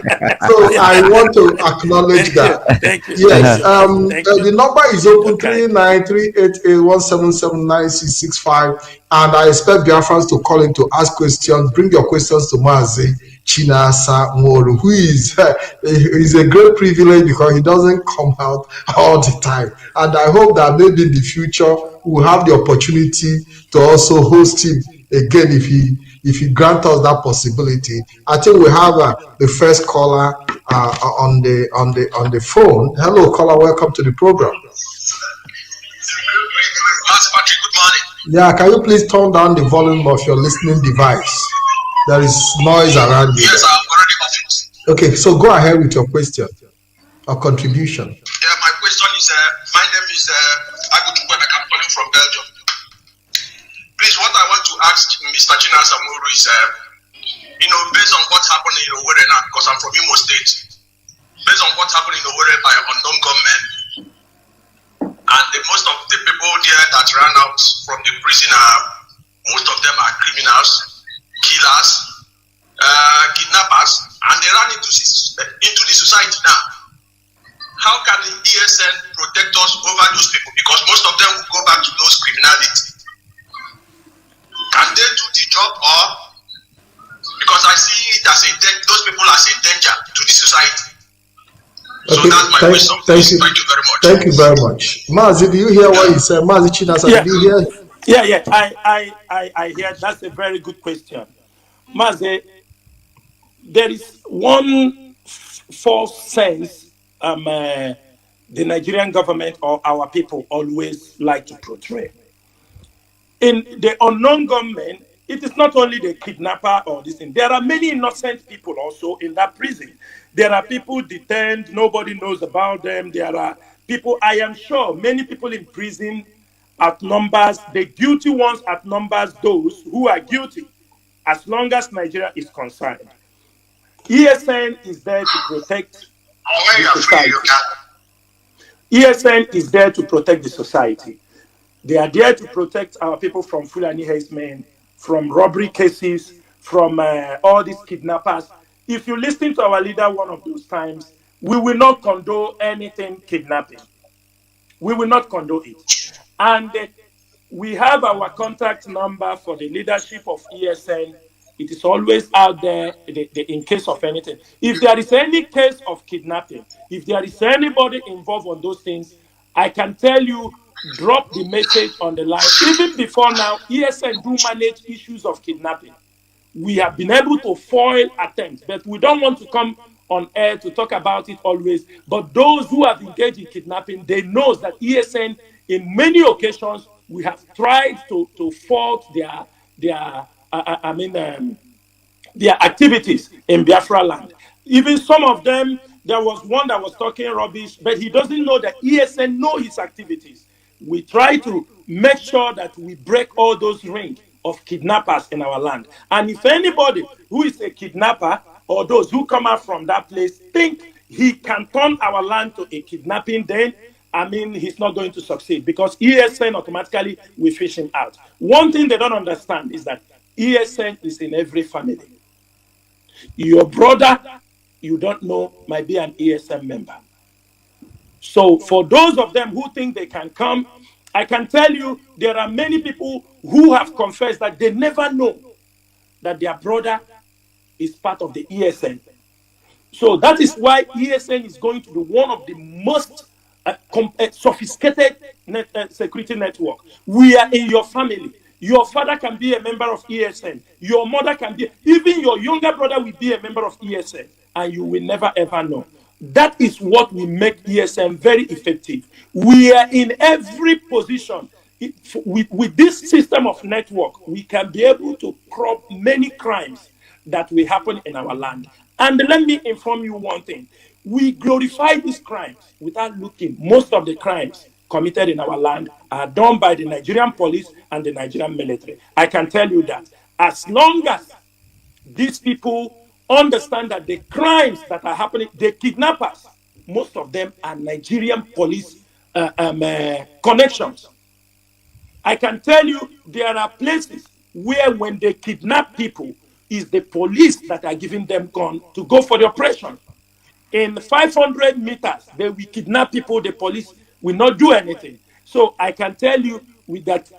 So I want to acknowledge that. Thank you. Yes, Thank you. the number is open Okay. 39388177965, and I expect Biafrans to call in to ask questions. Bring your questions to Mazi Johnathan, who is a great privilege because he doesn't come out all the time. And I hope that maybe in the future we'll have the opportunity to also host him again if he grants us that possibility. I think we have the first caller on the phone. Hello, caller. Welcome to the program. Patrick, good morning. Yeah, can you please turn down the volume of your listening device? There is noise around you. Yes, I'm already off it. Okay, so go ahead with your question or contribution. Yeah, my question is, my name is Agutukwe, I'm calling from Belgium. Please, what I want to ask Mr. Johnathan is, based on what happened in Owerri now, because I'm from Imo State, based on what happened in Owerri by unknown gunmen, and most of the people there that ran out from the prison most of them are criminals, killers, kidnappers, and they ran into the society now. How can the ESN protect us over those people? Because most of them will go back to those criminality. Can they do the job, or because I see it as those people as a danger to the society? So okay, that's my question. Thank you. Thank you very much. Thank you very much. Mazi, do you hear what he said? Mazi Johnathan, Yeah. do you hear? Yeah. I hear. That's a very good question. Mazi, there is one false sense the Nigerian government or our people always like to portray. In the unknown gunmen, it is not only the kidnapper or this thing. There are many innocent people also in that prison. There are people detained, nobody knows about them. There are people, I am sure, many people in prison outnumbers, the guilty ones outnumbers those who are guilty, as long as Nigeria is concerned. ESN is there to protect the society. ESN is there to protect the society. They are there to protect our people from Fulani herdsmen, from robbery cases, from all these kidnappers. If you listen to our leader one of those times, we will not condone anything kidnapping. We will not condone it. And we have our contact number for the leadership of ESN. It is always out there in case of anything. If there is any case of kidnapping, if there is anybody involved on those things, I can tell you, drop the message on the line. Even before now, ESN do manage issues of kidnapping. We have been able to foil attempts, but we don't want to come on air to talk about it always. But those who have engaged in kidnapping, they know that ESN, in many occasions, we have tried to fault their activities in Biafra land. Even some of them, there was one that was talking rubbish, but he doesn't know that ESN know his activities. We try to make sure that we break all those rings of kidnappers in our land. And if anybody who is a kidnapper or those who come out from that place think he can turn our land to a kidnapping, then he's not going to succeed, because ESN automatically will fish him out. One thing they don't understand is that ESN is in every family. Your brother, you don't know, might be an ESN member. So for those of them who think they can come, I can tell you there are many people who have confessed that they never know that their brother is part of the ESN. So that is why ESN is going to be one of the most sophisticated security network. We are in your family. Your father can be a member of ESN. Your mother can be, even your younger brother will be a member of ESN, and you will never ever know. That is what will make ESN very effective. We are in every position. With this system of network, we can be able to curb many crimes that will happen in our land. And let me inform you one thing. We glorify these crimes without looking. Most of the crimes committed in our land are done by the Nigerian police and the Nigerian military. I can tell you that as long as these people understand that the crimes that are happening, the kidnappers, most of them are Nigerian police connections. I can tell you there are places where when they kidnap people, is the police that are giving them gun to go for the operation. In 500 meters, they will kidnap people, the police will not do anything. So I can tell you with that.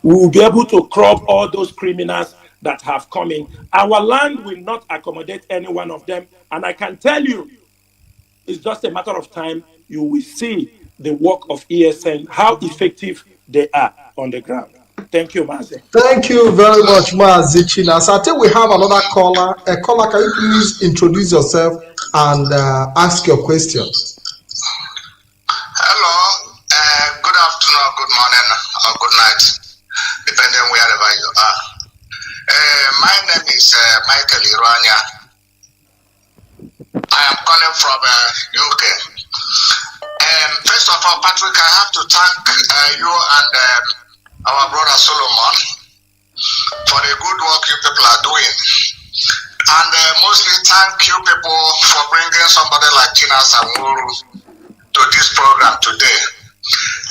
We will be able to crop all those criminals that have come in. Our land will not accommodate any one of them. And I can tell you, it's just a matter of time, you will see the work of ESN, how effective they are on the ground. Thank you, Mazi. Thank you very much, Mazi Johnathan. So I think we have another caller. Caller, can you please introduce yourself and ask your question? Hello. Good afternoon, good morning, or good night, depending wherever you are. My name is Michael Irwanya. I am calling from UK. First of all, Patrick, I have to thank you and our brother Solomon for the good work you people are doing. And mostly thank you people for bringing somebody like Tina Samuru to this program today.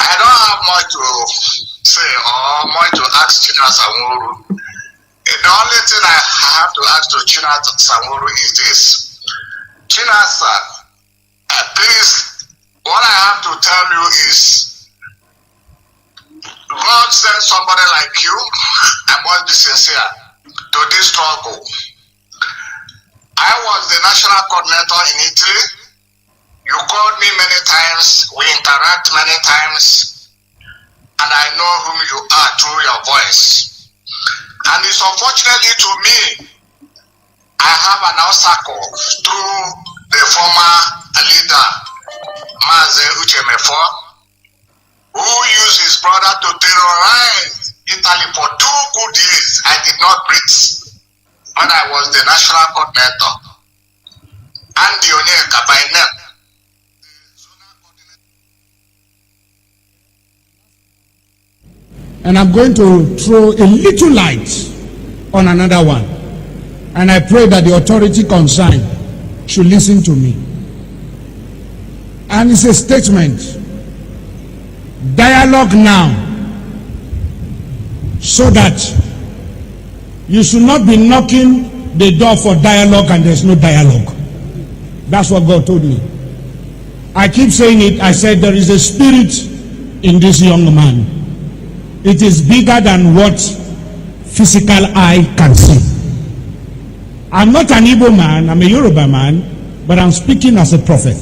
I don't have much to say or much to ask Tina Samuru. The only thing I have to ask to Tina Samuru is this. Tina, please, what I have to tell you is God sent somebody like you, I must be sincere, to this struggle. I was the national coordinator in Italy. You called me many times, we interact many times, and I know whom you are through your voice. And it's unfortunately to me, I have an obstacle through the former leader, Mazi Johnathan, who used his brother to terrorize Italy for 2 good years. I did not breathe when I was the national coordinator. And the Onyeka by name. And I'm going to throw a little light on another one. And I pray that the authority concerned should listen to me. And it's a statement. Dialogue now, so that you should not be knocking the door for dialogue and there's no dialogue. That's what God told me. I keep saying it. I said there is a spirit in this young man. It is bigger than what physical eye can see. I'm not an Igbo man, I'm a Yoruba man, but I'm speaking as a prophet.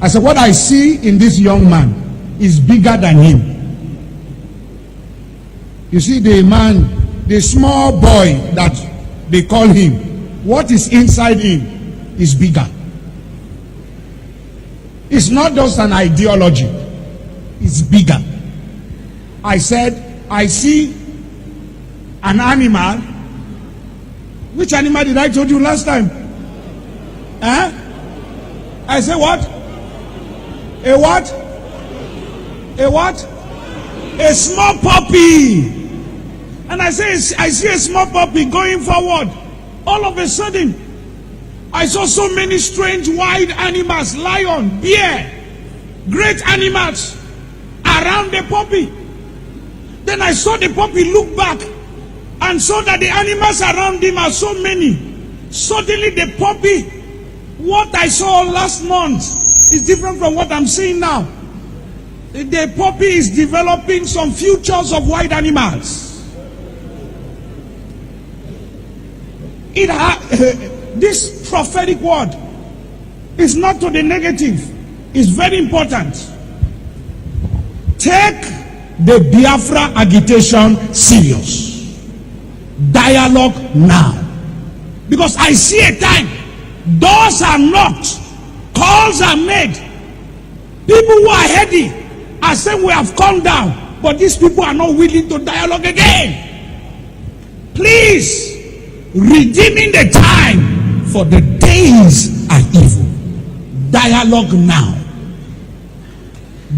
I said what I see in this young man is bigger than him. You see, the man, the small boy that they call him, what is inside him is bigger. It's not just an ideology, it's bigger. I said, I see an animal. Which animal did I told you last time? Huh? I said what? A what? A what? A small puppy. And I say, I see a small puppy going forward. All of a sudden, I saw so many strange wild animals, lion, bear, great animals around the puppy. Then I saw the puppy look back and saw that the animals around him are so many. Suddenly the puppy, what I saw last month is different from what I'm seeing now. The puppy is developing some futures of wild animals. This prophetic word is not to the negative. It's very important. Take the Biafra agitation serious. Dialogue now. Because I see a time, doors are knocked, calls are made. People who are heady are saying we have come down, but these people are not willing to dialogue again. Please, redeeming the time, for the days are evil. Dialogue now.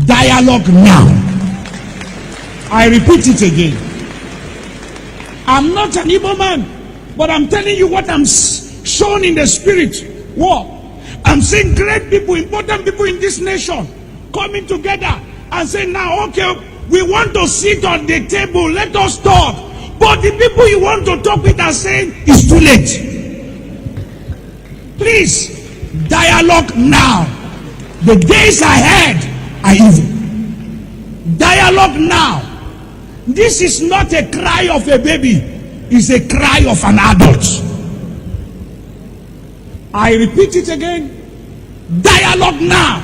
Dialogue now. I repeat it again. I'm not an evil man, but I'm telling you what I'm shown in the spirit. What? I'm seeing great people, important people in this nation coming together and saying, now, okay, We want to sit on the table. Let us talk. But the people you want to talk with are saying it's too late. Please, dialogue now. The days ahead are evil. Dialogue now. This is not a cry of a baby. It's a cry of an adult. I repeat it again. Dialogue now.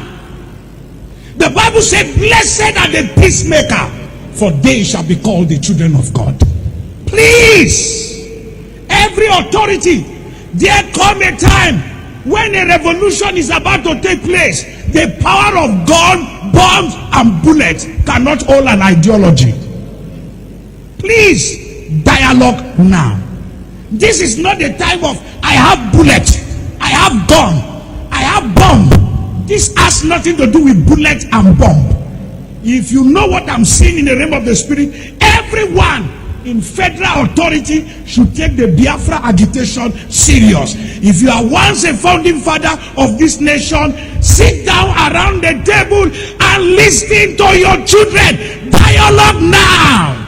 The Bible said, blessed are the peacemaker, for they shall be called the children of God. Please, every authority, there come a time when a revolution is about to take place. The power of gun, bombs, and bullets cannot hold an ideology. Please, dialogue now. This is not the time of, I have bullet, I have gun, I have bomb. This has nothing to do with bullet and bomb. If you know what I'm seeing in the realm of the spirit, everyone in federal authority should take the Biafra agitation serious. If you are once a founding father of this nation, sit down around the table and listen to your children. Dialogue now.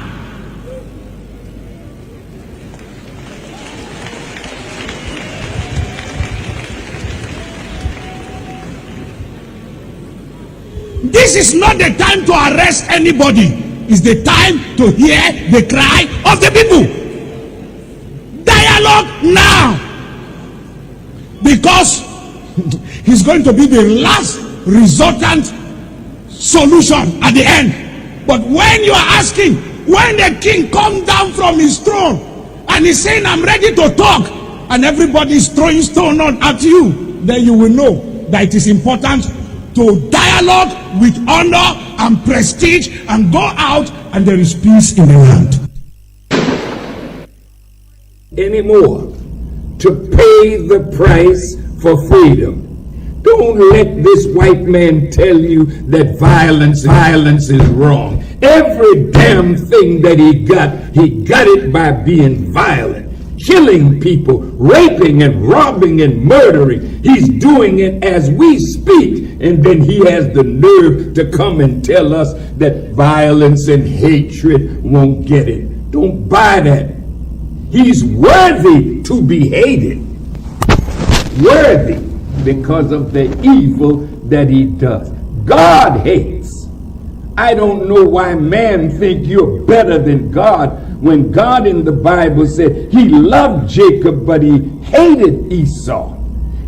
This is not the time to arrest anybody. It's the time to hear the cry of the people. Dialogue now. Because he's going to be the last resultant solution at the end. But when you are asking, when the king comes down from his throne and he's saying, I'm ready to talk, and everybody is throwing stone at you, then you will know that it is important to dialogue with honor and prestige and go out, and there is peace in the land. Anymore to pay the price for freedom. Don't let this white man tell you that violence is wrong. Every damn thing that he got it by being violent. Killing people, raping and robbing and murdering. He's doing it as we speak. And then he has the nerve to come and tell us that violence and hatred won't get it. Don't buy that. He's worthy to be hated. Worthy because of the evil that he does. God hates. I don't know why man think you're better than God, when God in the Bible said he loved Jacob but he hated Esau.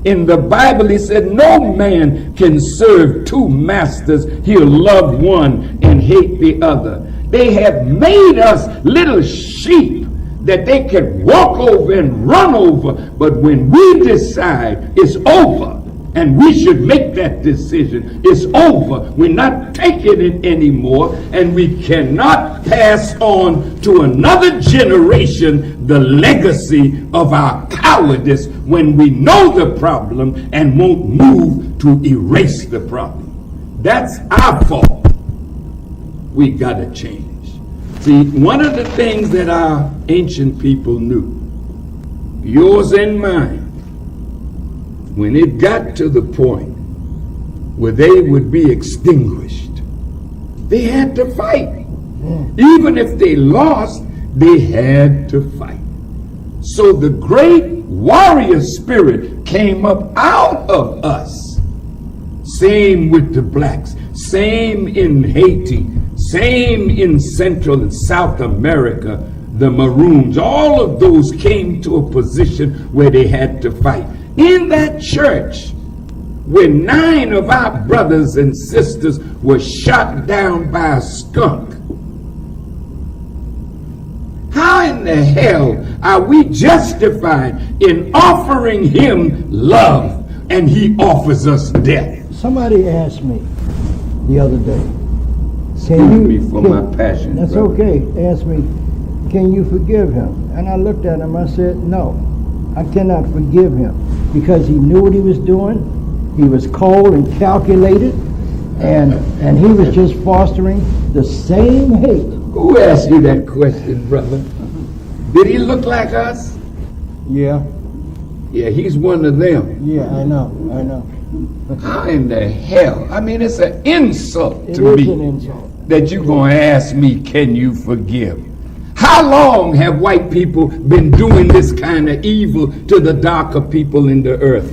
In the Bible he said no man can serve two masters. He'll love one and hate the other. They have made us little sheep that they can walk over and run over, but when we decide it's over, and we should make that decision. It's over. We're not taking it anymore, and we cannot pass on to another generation the legacy of our cowardice when we know the problem and won't move to erase the problem. That's our fault. We gotta change. See, one of the things that our ancient people knew, yours and mine, when it got to the point where they would be extinguished, they had to fight. Even if they lost, they had to fight. So the great warrior spirit came up out of us. Same with the blacks, same in Haiti, same in Central and South America, the Maroons. All of those came to a position where they had to fight. In that church, where 9 of our brothers and sisters were shot down by a skunk, how in the hell are we justified in offering him love and he offers us death? Somebody asked me the other day, my passion. That's brother. okay. Asked me, can you forgive him? And I looked at him, I said, no, I cannot forgive him, because he knew what he was doing. He was cold and calculated, and he was just fostering the same hate. Who asked you that question, brother? Did he look like us? Yeah. Yeah, he's one of them. Yeah, I know. How in the hell? I mean, it's an insult It to is me. an insult. that you're going to ask me, can you forgive? How long have white people been doing this kind of evil to the darker people in the earth?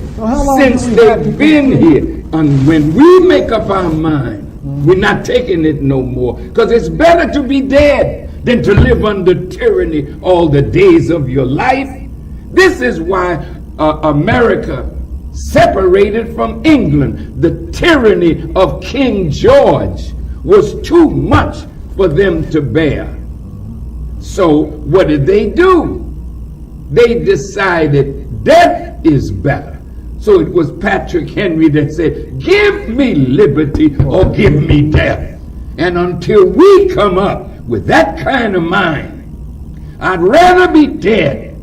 Since they've been here. And when we make up our mind, we're not taking it no more. Because it's better to be dead than to live under tyranny all the days of your life. This is why America separated from England. The tyranny of King George was too much for them to bear. So what did they do? They decided death is better. So it was Patrick Henry that said, give me liberty or give me death. And until we come up with that kind of mind, I'd rather be dead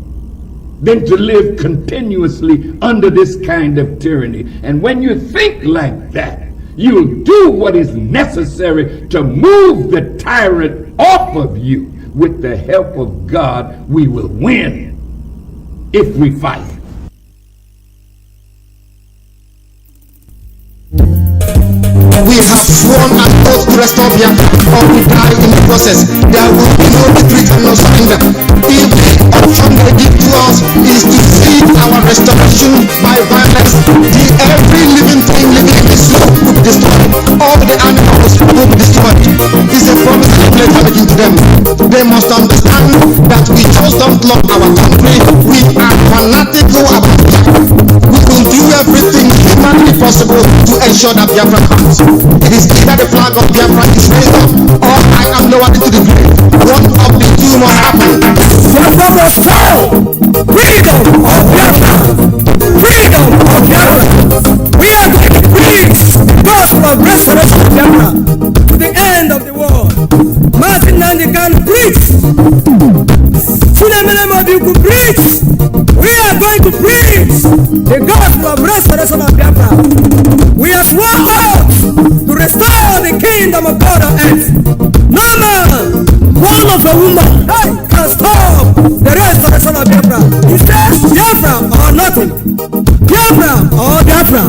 than to live continuously under this kind of tyranny. And when you think like that, you'll do what is necessary to move the tyrant off of you. With the help of God, we will win if we fight. We have sworn an oath to restore Biafra, or to die in the process. There will be no retreat and no surrender. If the option they give to us is to see our restoration by violence, every living thing living in this world will be destroyed. All the animals will be destroyed. It's a promise that we are making to them. They must understand that we just don't love our country. We are fanatical about it. We will do everything humanly possible to ensure that Biafra comes. It is either the flag of Biafra is raised up or I am lowered into the grave. One of the two must happen. Biafra must fall! Freedom of Biafra! Freedom of Biafra! We are going to preach the gospel of restoration of Biafra to the end of the world. Martin Nandi can preach. Suleiman Madu can preach. We are going to preach the gospel of restoration of Biafra. We are sworn oath to restore the kingdom of God on earth. No man, one of a woman, can stop the restoration of Biafra. He says Biafra or nothing. Biafra or Biafra.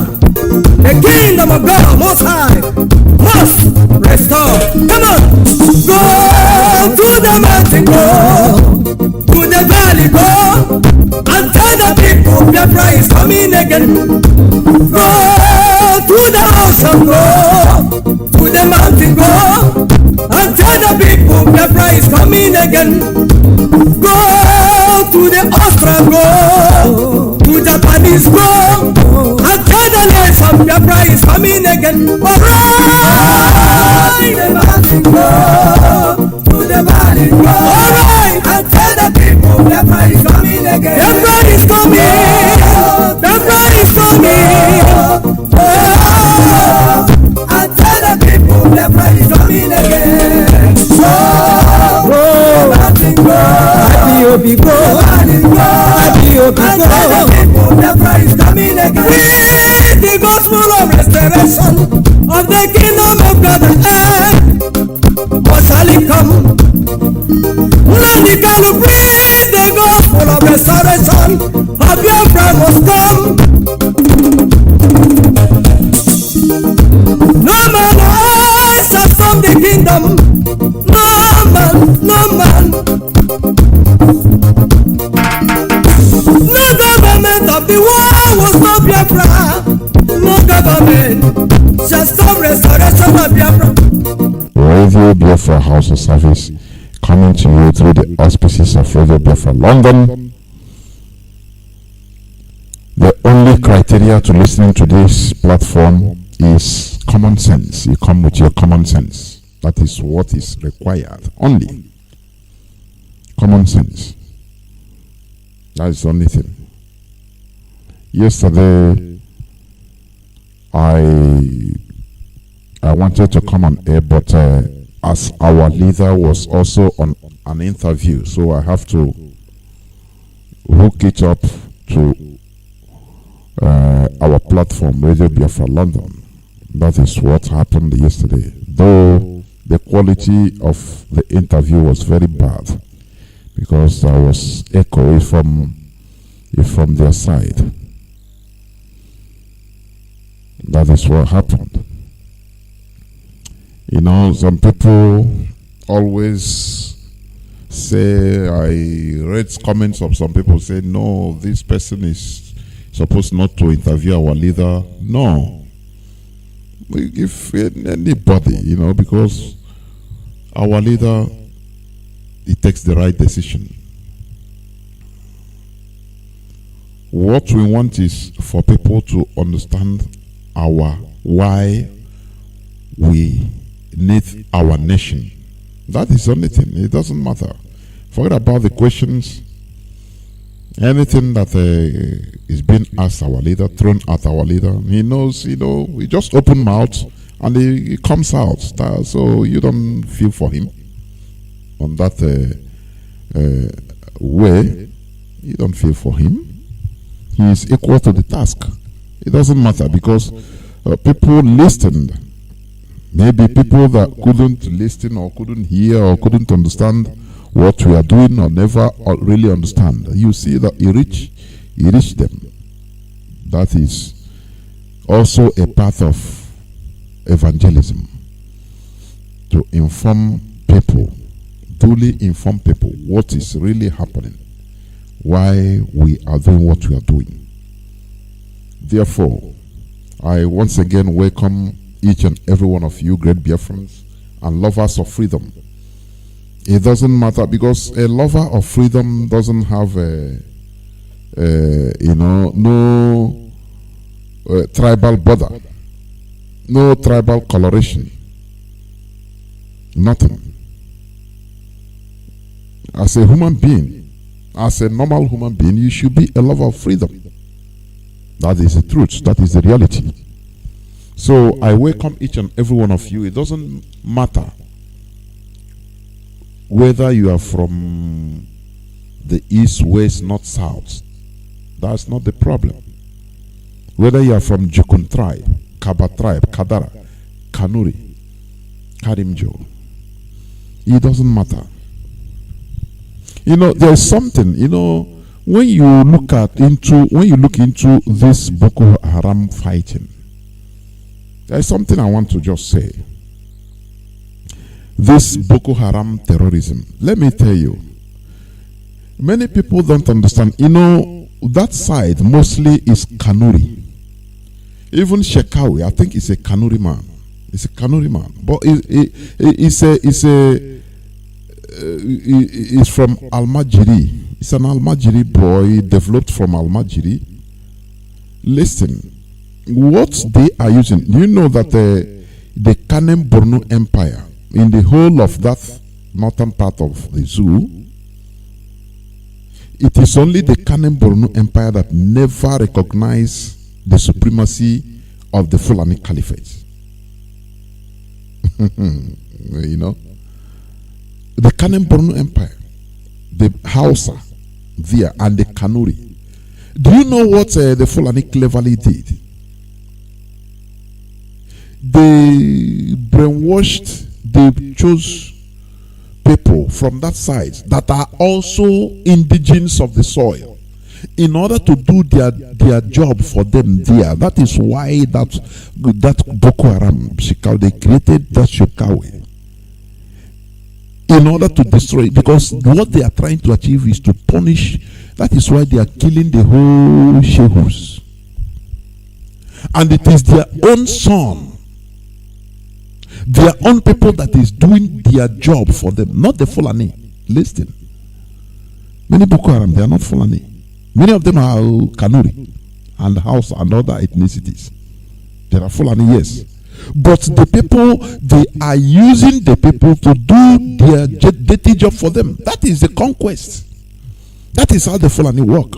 The kingdom of God most high must restore. Come on. Go to the mountain, go to the valley, go and tell the people Biafra is coming again. Go to the ocean, go to the mountain, go and tell the people Biafra is coming again. Go to the Austrian, go to Japanese, go and tell the nation Biafra is coming again. Alright, the mountain, go to the valley, go. Alright, and tell the people Biafra is coming again. Biafra is coming. Biafra is coming. And tell the people Biafra is coming again. Go, mountain, go. Ipob, go. Ipob, go. And tell the people Biafra is coming again. Preach the gospel of restoration of the kingdom of God on earth. What shall it come? Let the God preach the gospel of restoration of Biafra must come. No man shall stop the kingdom. No man, no man. No government of the world will stop Biafra. No government shall stop restoration of Biafra. Radio Biafra House-of-Service, coming to you through the auspices of Radio Biafra London. The only criteria to listening to this platform is common sense. You come with your common sense. That is what is required. Only common sense. That is the only thing. Yesterday, I wanted to come on air, but as our leader was also on an interview, so I have to hook it up to our platform, Radio Biafra London. That is what happened yesterday. Though the quality of the interview was very bad, because there was echo from their side. That is what happened. You know, some people always say, I read comments of some people say, no, this person is supposed not to interview our leader. No. We give anybody, you know, because our leader, he takes the right decision. What we want is for people to understand why we need our nation. That is the only thing. It doesn't matter. Forget about the questions. Anything that is being asked our leader, thrown at our leader, he knows, you know, we just open mouth and he comes out. So you don't feel for him on that way. You don't feel for him. He is equal to the task. It doesn't matter because people listened. Maybe people that couldn't listen or couldn't hear or couldn't understand what we are doing or never really understand. You see that he reached them. That is also a part of evangelism. To inform people, duly inform people what is really happening, why we are doing what we are doing. Therefore, I once again welcome each and every one of you great Biafrans and lovers of freedom. It doesn't matter because a lover of freedom doesn't have no tribal border, no tribal coloration, nothing. As a human being, as a normal human being, you should be a lover of freedom. That is the truth. That is the reality. So I welcome each and every one of you. It doesn't matter whether you are from the east, west, north, south. That's not the problem. Whether you are from Jukun tribe, Kaba tribe, Kadara, Kanuri, Karimjo, it doesn't matter. You know, there's something, you know, when you look into this Boko Haram fighting, there's something I want to just say. This Boko Haram terrorism, let me tell you, many people don't understand. You know, that side mostly is Kanuri. Even Shekawi, I think he's a Kanuri man. He's a Kanuri man. But he's from Almajiri. He's an Almajiri boy, developed from Almajiri. Listen, what they are using, you know that the Kanem Borno Empire, in the whole of that northern part of the zoo, it is only the Kanem Borno Empire that never recognized the supremacy of the Fulani Caliphate. You know, the Kanem Borno Empire, the Hausa there, and the Kanuri. Do you know what the Fulani cleverly did? They brainwashed, they chose people from that side that are also indigenous of the soil in order to do their job for them there. That is why that Boko Haram, they created that Shekawe in order to destroy it, because what they are trying to achieve is to punish. That is why they are killing the whole Shehus. And it is their own son, their own people that is doing their job for them, not the Fulani. Listen, many Boko Haram, they are not Fulani. Many of them are Kanuri and Hausa and other ethnicities. There are Fulani, yes. But the people, they are using the people to do their dirty job for them. That is the conquest. That is how the Fulani work.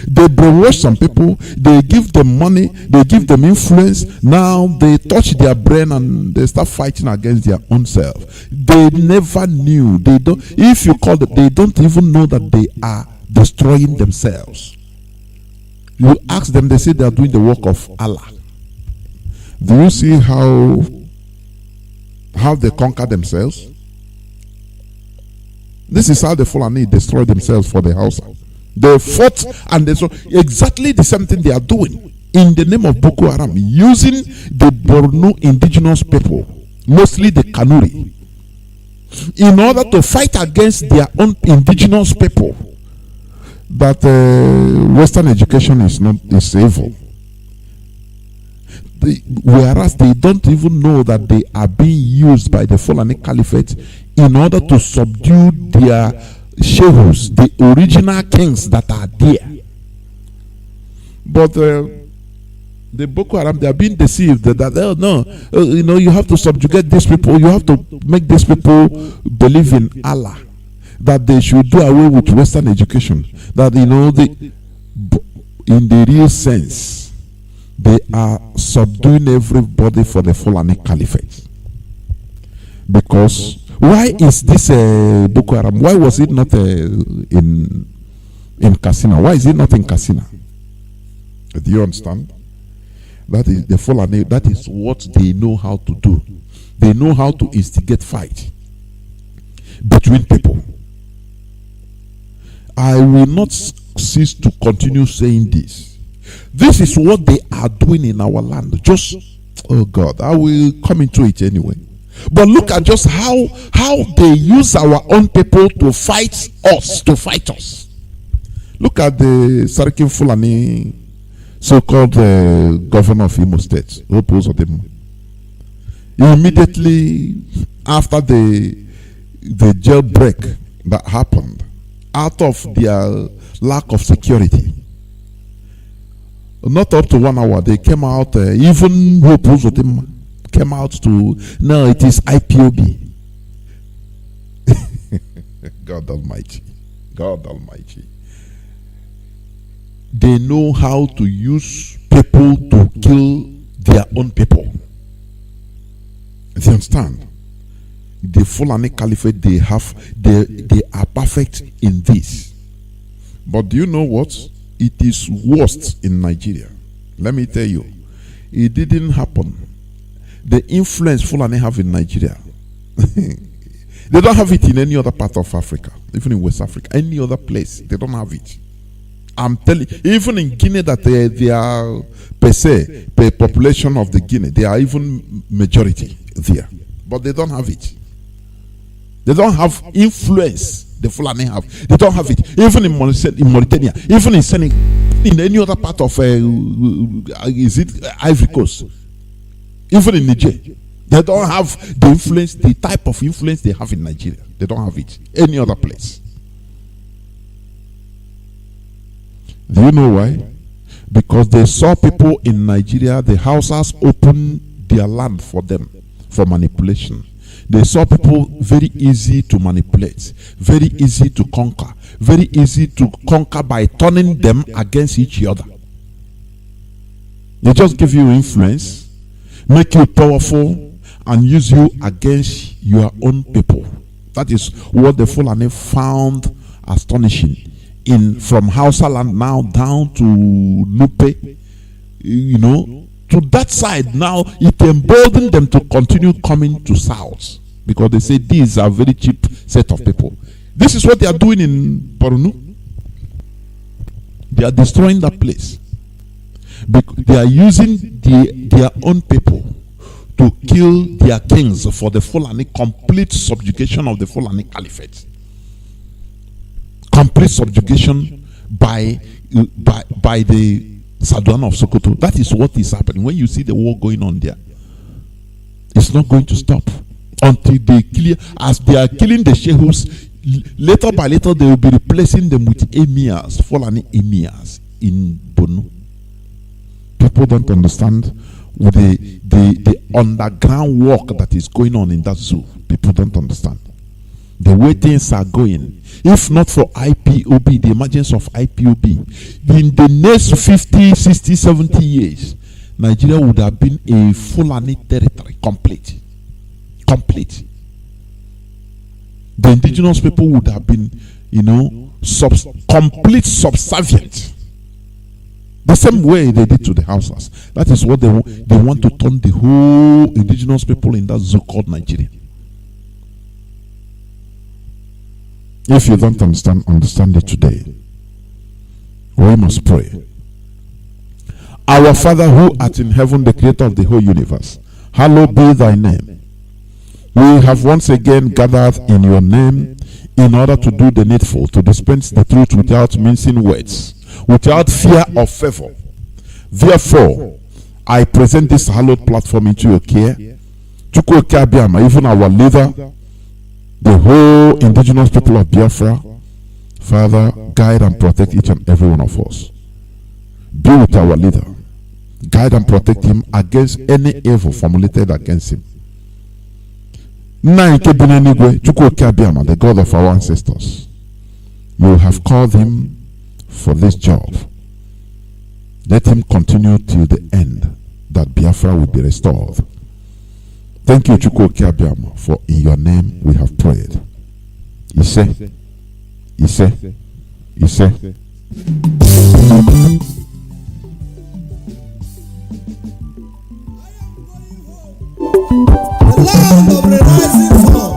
They brainwash some people, they give them money, they give them influence. Now they touch their brain and they start fighting against their own self. They never knew. They don't. If you call them, they don't even know that they are destroying themselves. You ask them, they say they are doing the work of Allah. Do you see how they conquer themselves? This is how the Fulani destroy themselves for the Hausa. They fought and they saw exactly the same thing they are doing in the name of Boko Haram, using the Borno indigenous people mostly the Kanuri, in order to fight against their own indigenous people, that Western education is evil. Whereas they don't even know that they are being used by the Fulani Caliphate in order to subdue their shehus, the original kings that are there. But the Boko Haram, they are being deceived that you have to subjugate these people, you have to make these people believe in Allah, that they should do away with Western education, that in the real sense they are subduing everybody for the Fulani Caliphate. Because why is this Boko Haram? Why was it not in Katsina? Why is it not in Katsina? Do you understand? That is the Fulani. That is what they know how to do. They know how to instigate fight between people. I will not cease to continue saying this. This is what they are doing in our land. Just, oh God, I will come into it anyway. But look at just how they use our own people to fight us. Look at the Sarkin Fulani, so-called governor of Imo State. Immediately after the jailbreak that happened, out of their lack of security, not up to 1 hour, they came out, even Hope came out to, no, it is IPOB. God Almighty. God Almighty. They know how to use people to kill their own people. You understand? The Fulani Caliphate, they are perfect in this. But do you know what? It is worst in Nigeria. Let me tell you, it didn't happen. The influence Fulani have in Nigeria, they don't have it in any other part of Africa, even in West Africa, any other place, they don't have it. I'm telling you, even in Guinea, that they are per se, per population of the Guinea, they are even majority there, but they don't have it. They don't have influence. The Fulani have. They don't have it. Even in Mauritania, even in Senegal, in any other part of is it Ivory Coast, even in Niger, they don't have the influence, the type of influence they have in Nigeria. They don't have it any other place. Do you know why? Because they saw people in Nigeria, the Hausas open their land for them for manipulation. They saw people very easy to manipulate, very easy to conquer, very easy to conquer by turning them against each other. They just give you influence, make you powerful, and use you against your own people. That is what the Fulani found astonishing. From Hausa land now down to Nupe, to that side now, it emboldened them to continue coming to South, because they say these are very cheap set of people. This is what they are doing in Borno. They are destroying that place. They are using their own people to kill their kings for the Fulani, complete subjugation of the Fulani Caliphate. Complete subjugation by the Saduana of Sokoto. That is what is happening. When you see the war going on there, it's not going to stop until they clear. As they are killing the shehus, later by later they will be replacing them with emirs, Fulani emirs in Borno. People don't understand the underground work that is going on in that zoo. People don't understand the way things are going. If not for IPOB, the emergence of IPOB, in the next 50, 60, 70 years, Nigeria would have been a Fulani territory, complete. The indigenous people would have been, complete subservient. The same way they did to the Hausas. That is what they want to turn the whole indigenous people in that zoo called Nigeria. If you don't understand it today, we must pray. Our Father who art in heaven, the creator of the whole universe, hallowed be thy name. We have once again gathered in your name in order to do the needful, to dispense the truth without mincing words, without fear or favor. Therefore, I present this hallowed platform into your care. Even our leader, the whole indigenous people of Biafra, Father, guide and protect each and every one of us. Be with our leader. Guide and protect him against any evil formulated against him. The God of our ancestors, you have called him for this job. Let him continue till the end, that Biafra will be restored. Thank you, Chukwu Okiabiama, for in your name we have prayed. Ise. The land of the rising sun.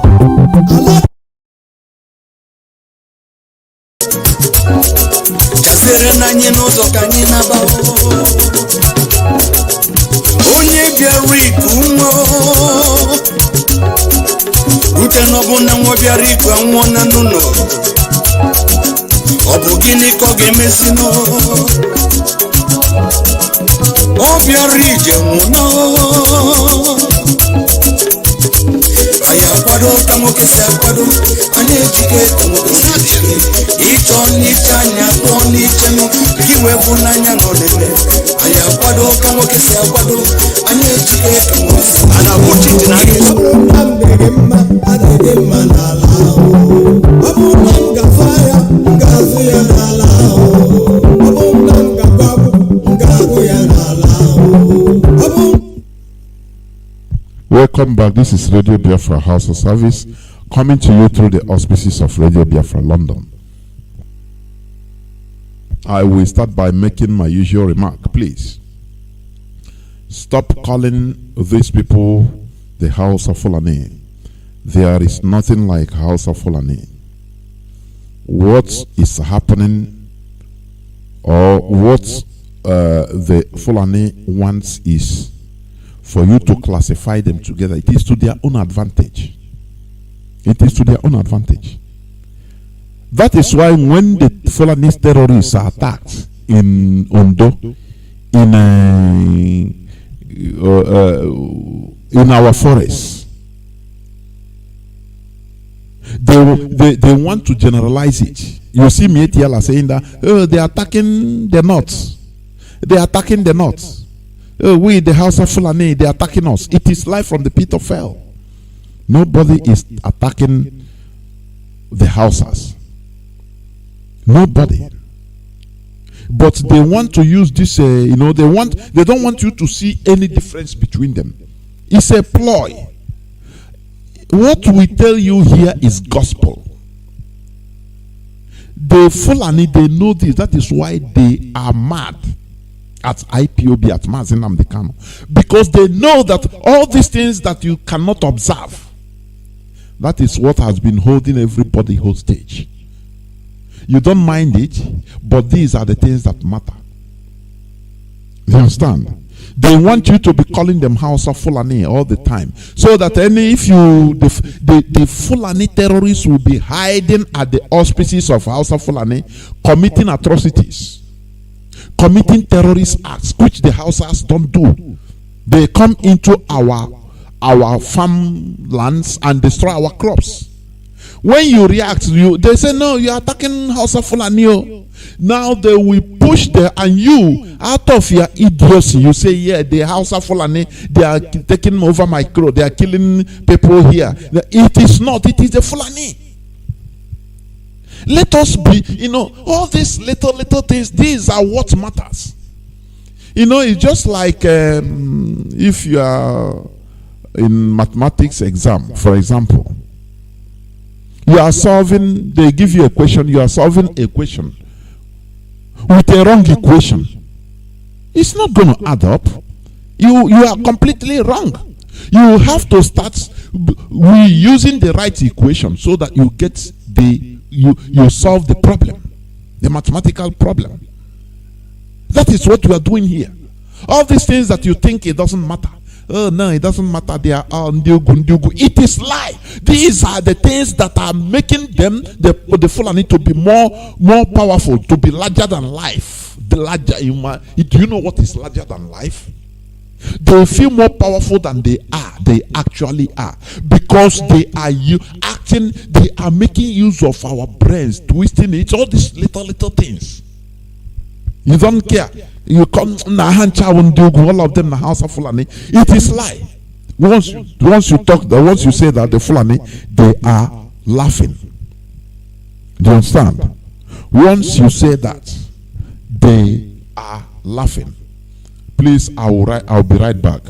Jazere na anyị n'ụzọ ka anyị na-abawo. Onye bịara iku nwa. Rute n'ọbụ na nwa bịara iku anwụọ na n'ụlọ. Ọ bụ gịnị ka ọ ga-emezi nọ? Ọ bịara ije nwụọ. Anyị akwado ka nwoke si akwado, anyị ejike ka nwoke si ejike. Ịchọ n'iche anyị akpọọ n'iche nụ, gị wee bụ n'anya nọ n'ele. Anyị akwado ka nwoke si akwado, anyị ejike ka nwoke si ejike. Ana bụ chichi na gị. Ọ bụrụ na m dịghị mma, adịghị mma n'ala ahụ. Ọ bụrụ na m gafe ya, m ga-azụ ya n'ala ahụ. Ọ bụrụ na m gaba akwụkwọ, m ga-agụ ya n'ala ahụ. Ọ bụrụ Welcome back. This is Radio Biafra House-a-Service, coming to you through the auspices of Radio Biafra London. I will start by making my usual remark. Please, stop calling these people the House of Fulani. There is nothing like House of Fulani. What is happening, or what the Fulani wants, is for you to classify them together. It is to their own advantage. It is to their own advantage. That is why when the Fulani terrorists are attacked in Ondo, in our forests, they want to generalize it. You see Mietiala saying that, oh, they are attacking the North. They are attacking the North. We, the House of Fulani, they are attacking us. It is life from the pit of hell. Nobody is attacking the Hausas. Nobody. But they want to use this, they don't want you to see any difference between them. It's a ploy. What we tell you here is gospel. The Fulani, they know this. That is why they are mad at Ipob, at Mazi Johnathan, because they know that all these things that you cannot observe, that is what has been holding everybody hostage. You don't mind it, but these are the things that matter. You understand? They want you to be calling them House of Fulani all the time, so that the Fulani terrorists will be hiding at the auspices of House of Fulani, committing atrocities, committing terrorist acts, which the Hausas don't do. They come into our farmlands and destroy our crops. When you react, they say, no, you are attacking House of Fulani. Now they will push there, and you, out of your idiocy, you say, yeah, the House of Fulani, they are taking over my crop, they are killing people here. It is not, it is the Fulani. Let us be, all these little things, these are what matters. It's just like if you are in mathematics exam, for example, you are solving, they give you a question, you are solving a question with a wrong equation. It's not going to add up. You are completely wrong. You have to start using the right equation so that you get you solve the problem, the mathematical problem. That is what we are doing here. All these things that you think it doesn't matter, oh no, it doesn't matter, they are all Ndugu. It is lie. These are the things that are making them, the Fulani, to be more powerful, to be larger than life. The larger do you know what is larger than life? They feel more powerful than they are. They actually are, because they are acting. They are making use of our brains, twisting it. All these little things. You don't care. You come all of them in the house of Fulani. It is lie. Once you say that the Fulani, they are laughing. Do you understand? Once you say that, they are laughing. Please, I'll be right back.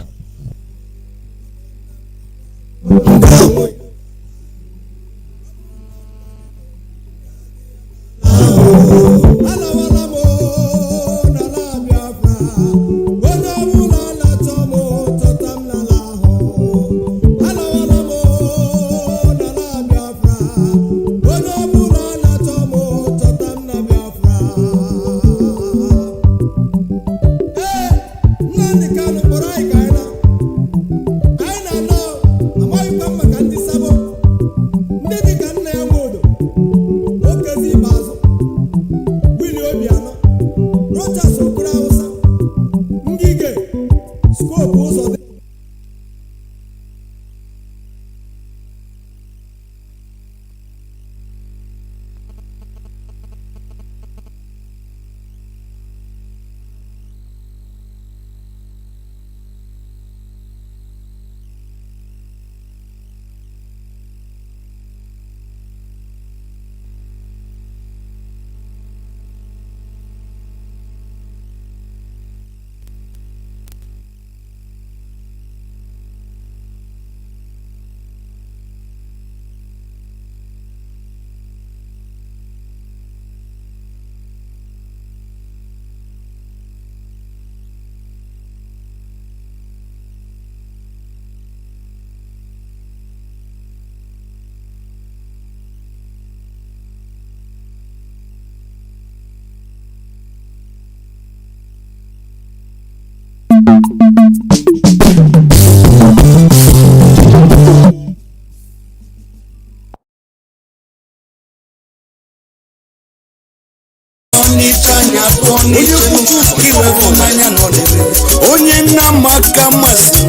onye nna maka masị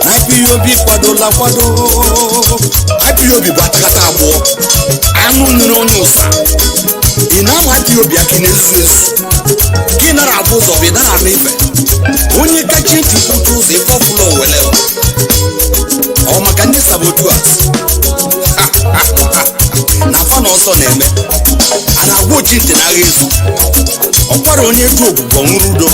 na IPOB kwadola kwado IPOB bụ atakata abụọ anụ mmiri onye ụsa ị na-ama IPOB aka na-ezu ezu gị nara abụ ụzọ bụ ịdara ama ife onye kacha ntị kwutu ụzọ ịkpọfụla owele ọ maka ndị sabotage na afa na ọsọ na-eme a na-agwa ochi ntị n'agha ezu ọkwara onye ju ogbugbo nwụrụ udo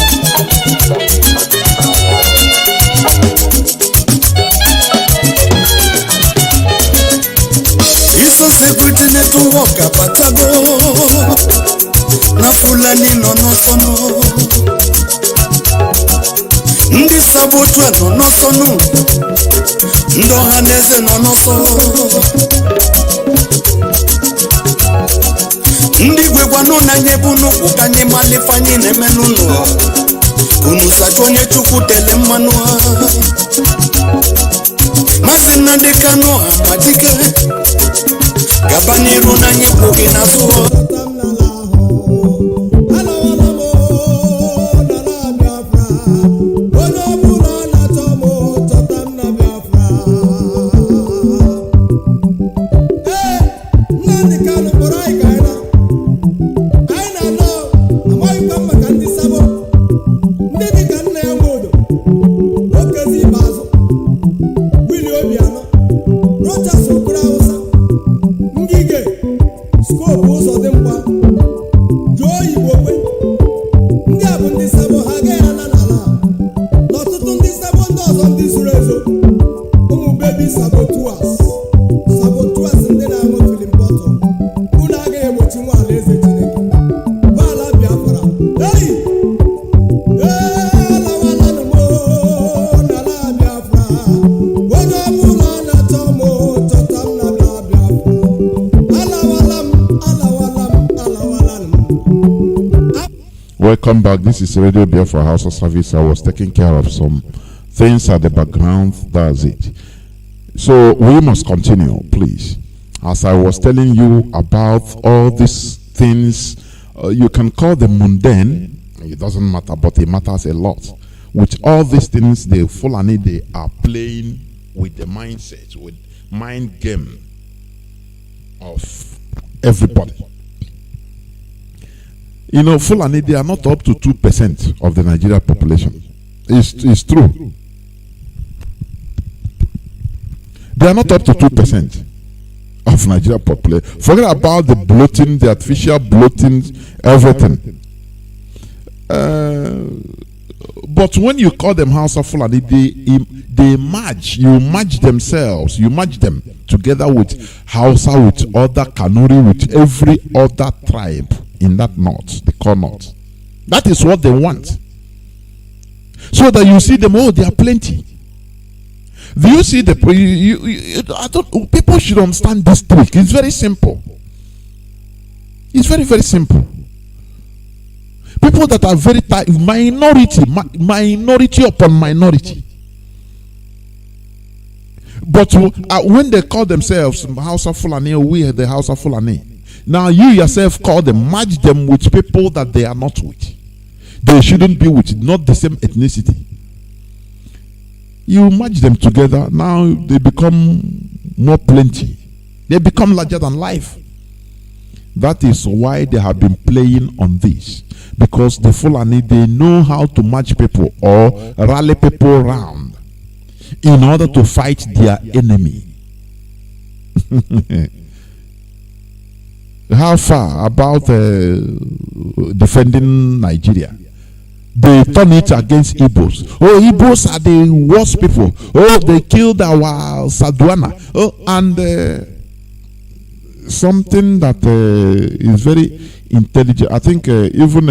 iso security network apatago na Fulani nọ n'ọsọnụ ndị sabotage nọ n'ọsọnụ ndị ọha na eze nọ n'ọsọ ndị igwe gwanụ na nye bụ n'ụkwụ ka anyị malife anyị na-eme n'ụlọ unu sacha onye chukwu tele mmanụ ha Mazi Nnamdi Kanu amadike gaba n'iru na anyị kpụghị n'azụ Welcome back. This is Radio Biafra House of Service. I was taking care of some things at the background, that's it. So we must continue, please. As I was telling you about all these things, you can call them mundane, it doesn't matter, but it matters a lot. With all these things, the Fulani, they are playing with the mindset, with mind game of everybody. You know, Fulani, they are not up to 2% of the Nigerian population. It's true. They are not up to 2% of Nigerian population. Forget about the bloating, the artificial bloating, everything. But when you call them Hausa Fulani, they merge. You merge themselves. You merge them together with Hausa, with other Kanuri, with every other tribe in that north, the core north. That is what they want. So that you see them, oh, they are plenty. Do you see the people should understand this trick. It's very simple. It's very, very simple. People that are very minority upon minority. But when they call themselves Hausa Fulani, we are the Hausa Fulani. Now you yourself call them, match them with people that they are not with. They shouldn't be with, not the same ethnicity. You match them together, now they become more plenty. They become larger than life. That is why they have been playing on this. Because the Fulani, they know how to match people or rally people around in order to fight their enemy. How far about defending Nigeria? They turn it against Igbos. Oh, Igbos are the worst people. Oh, they killed our Saduana. Oh, and something that is very intelligent. I think even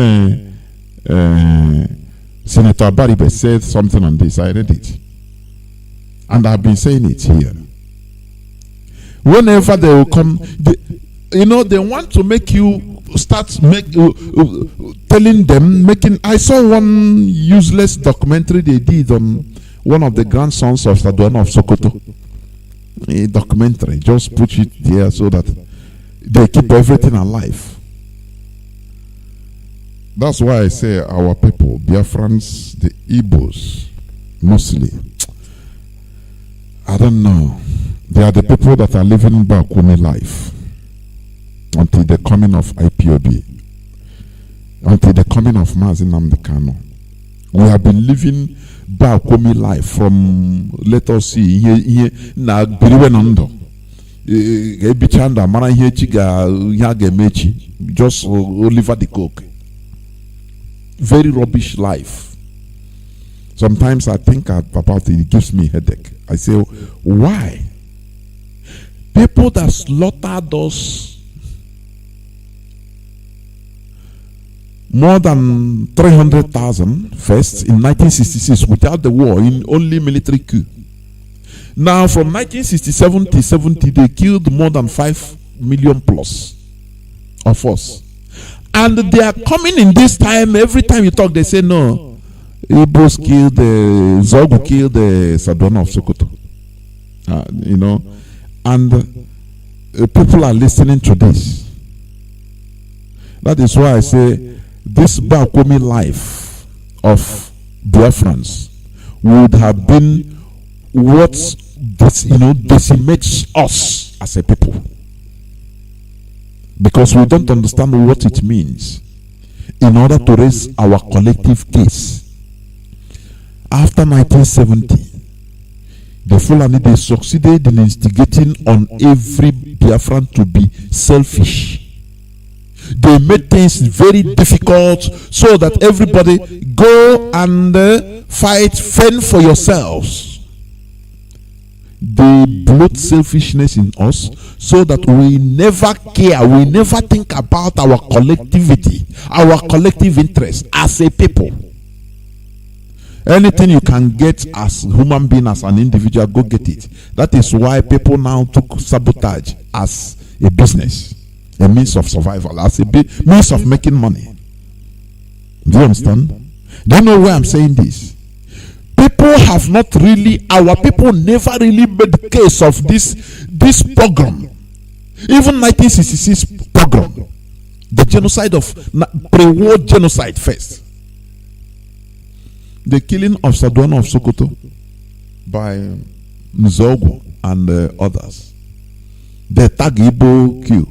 Senator Baribe said something on this. I read it. And I've been saying it here. Whenever they will come, they want to make you start telling them, I saw one useless documentary they did on one of the grandsons of Saduana of Sokoto. A documentary, just put it there so that they keep everything alive. That's why I say our people, Biafrans, the Igbos, mostly, I don't know, they are the people that are living Bakuni life until the coming of Ipob, until the coming of Mazi Johnathan. We have been living Bakumi life from, let us see, here na Biriwenondo. Ebichanda mara ihe chiga yage mechi, just Oliver the Coke. Very rubbish life. Sometimes I think about it gives me a headache. I say, why? People that slaughtered us more than 300,000 first in 1966 without the war, in only military coup. Now from 1967 to 70 they killed more than 5 million plus of us. And they are coming in this time, every time you talk they say no, Igbos killed, Zogu killed the Saduana of Sokoto. And people are listening to this. That is why I say this Bakumi life of Biafrans would have been what decimates us as a people, because we don't understand what it means in order to raise our collective case. After 1970, the Fulani, they succeeded in instigating on every Biafran to be selfish. They made things very difficult so that everybody go and fend for yourselves. They bloat selfishness in us so that we never care, we never think about our collectivity, our collective interest as a people. Anything you can get as a human being, as an individual, go get it. That is why people now took sabotage as a business, a means of survival, as a means of making money. Do you understand? Do you know why I'm saying this? people have not really, our people never really made the case of this program. Even 1966 program, the genocide of pre-war genocide first. The killing of Sadwana of Sokoto by Nzogo and others. The Tagibo coup.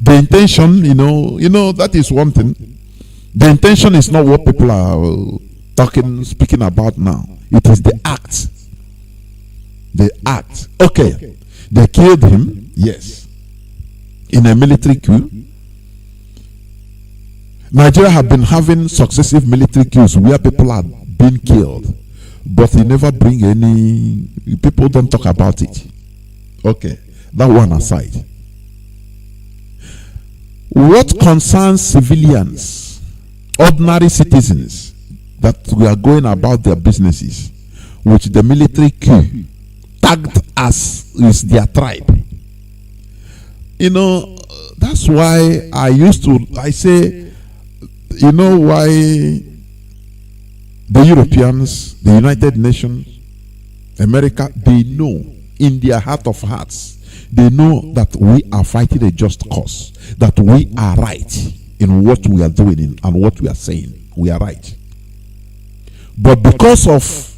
The intention, you know, that is one thing. The intention is not what people are speaking about now. It is the act. The act. Okay. They killed him, yes. In a military coup. Nigeria have been having successive military coups where people are being killed, but they never bring any. People don't talk about it. Okay, that one aside. What concerns civilians, ordinary citizens that we are going about their businesses, which the military coup tagged as is their tribe. You know, that's why I say, you know why the Europeans, the United Nations, America, they know in their heart of hearts, they know that we are fighting a just cause, that we are right in what we are doing and what we are saying. We are right. But because of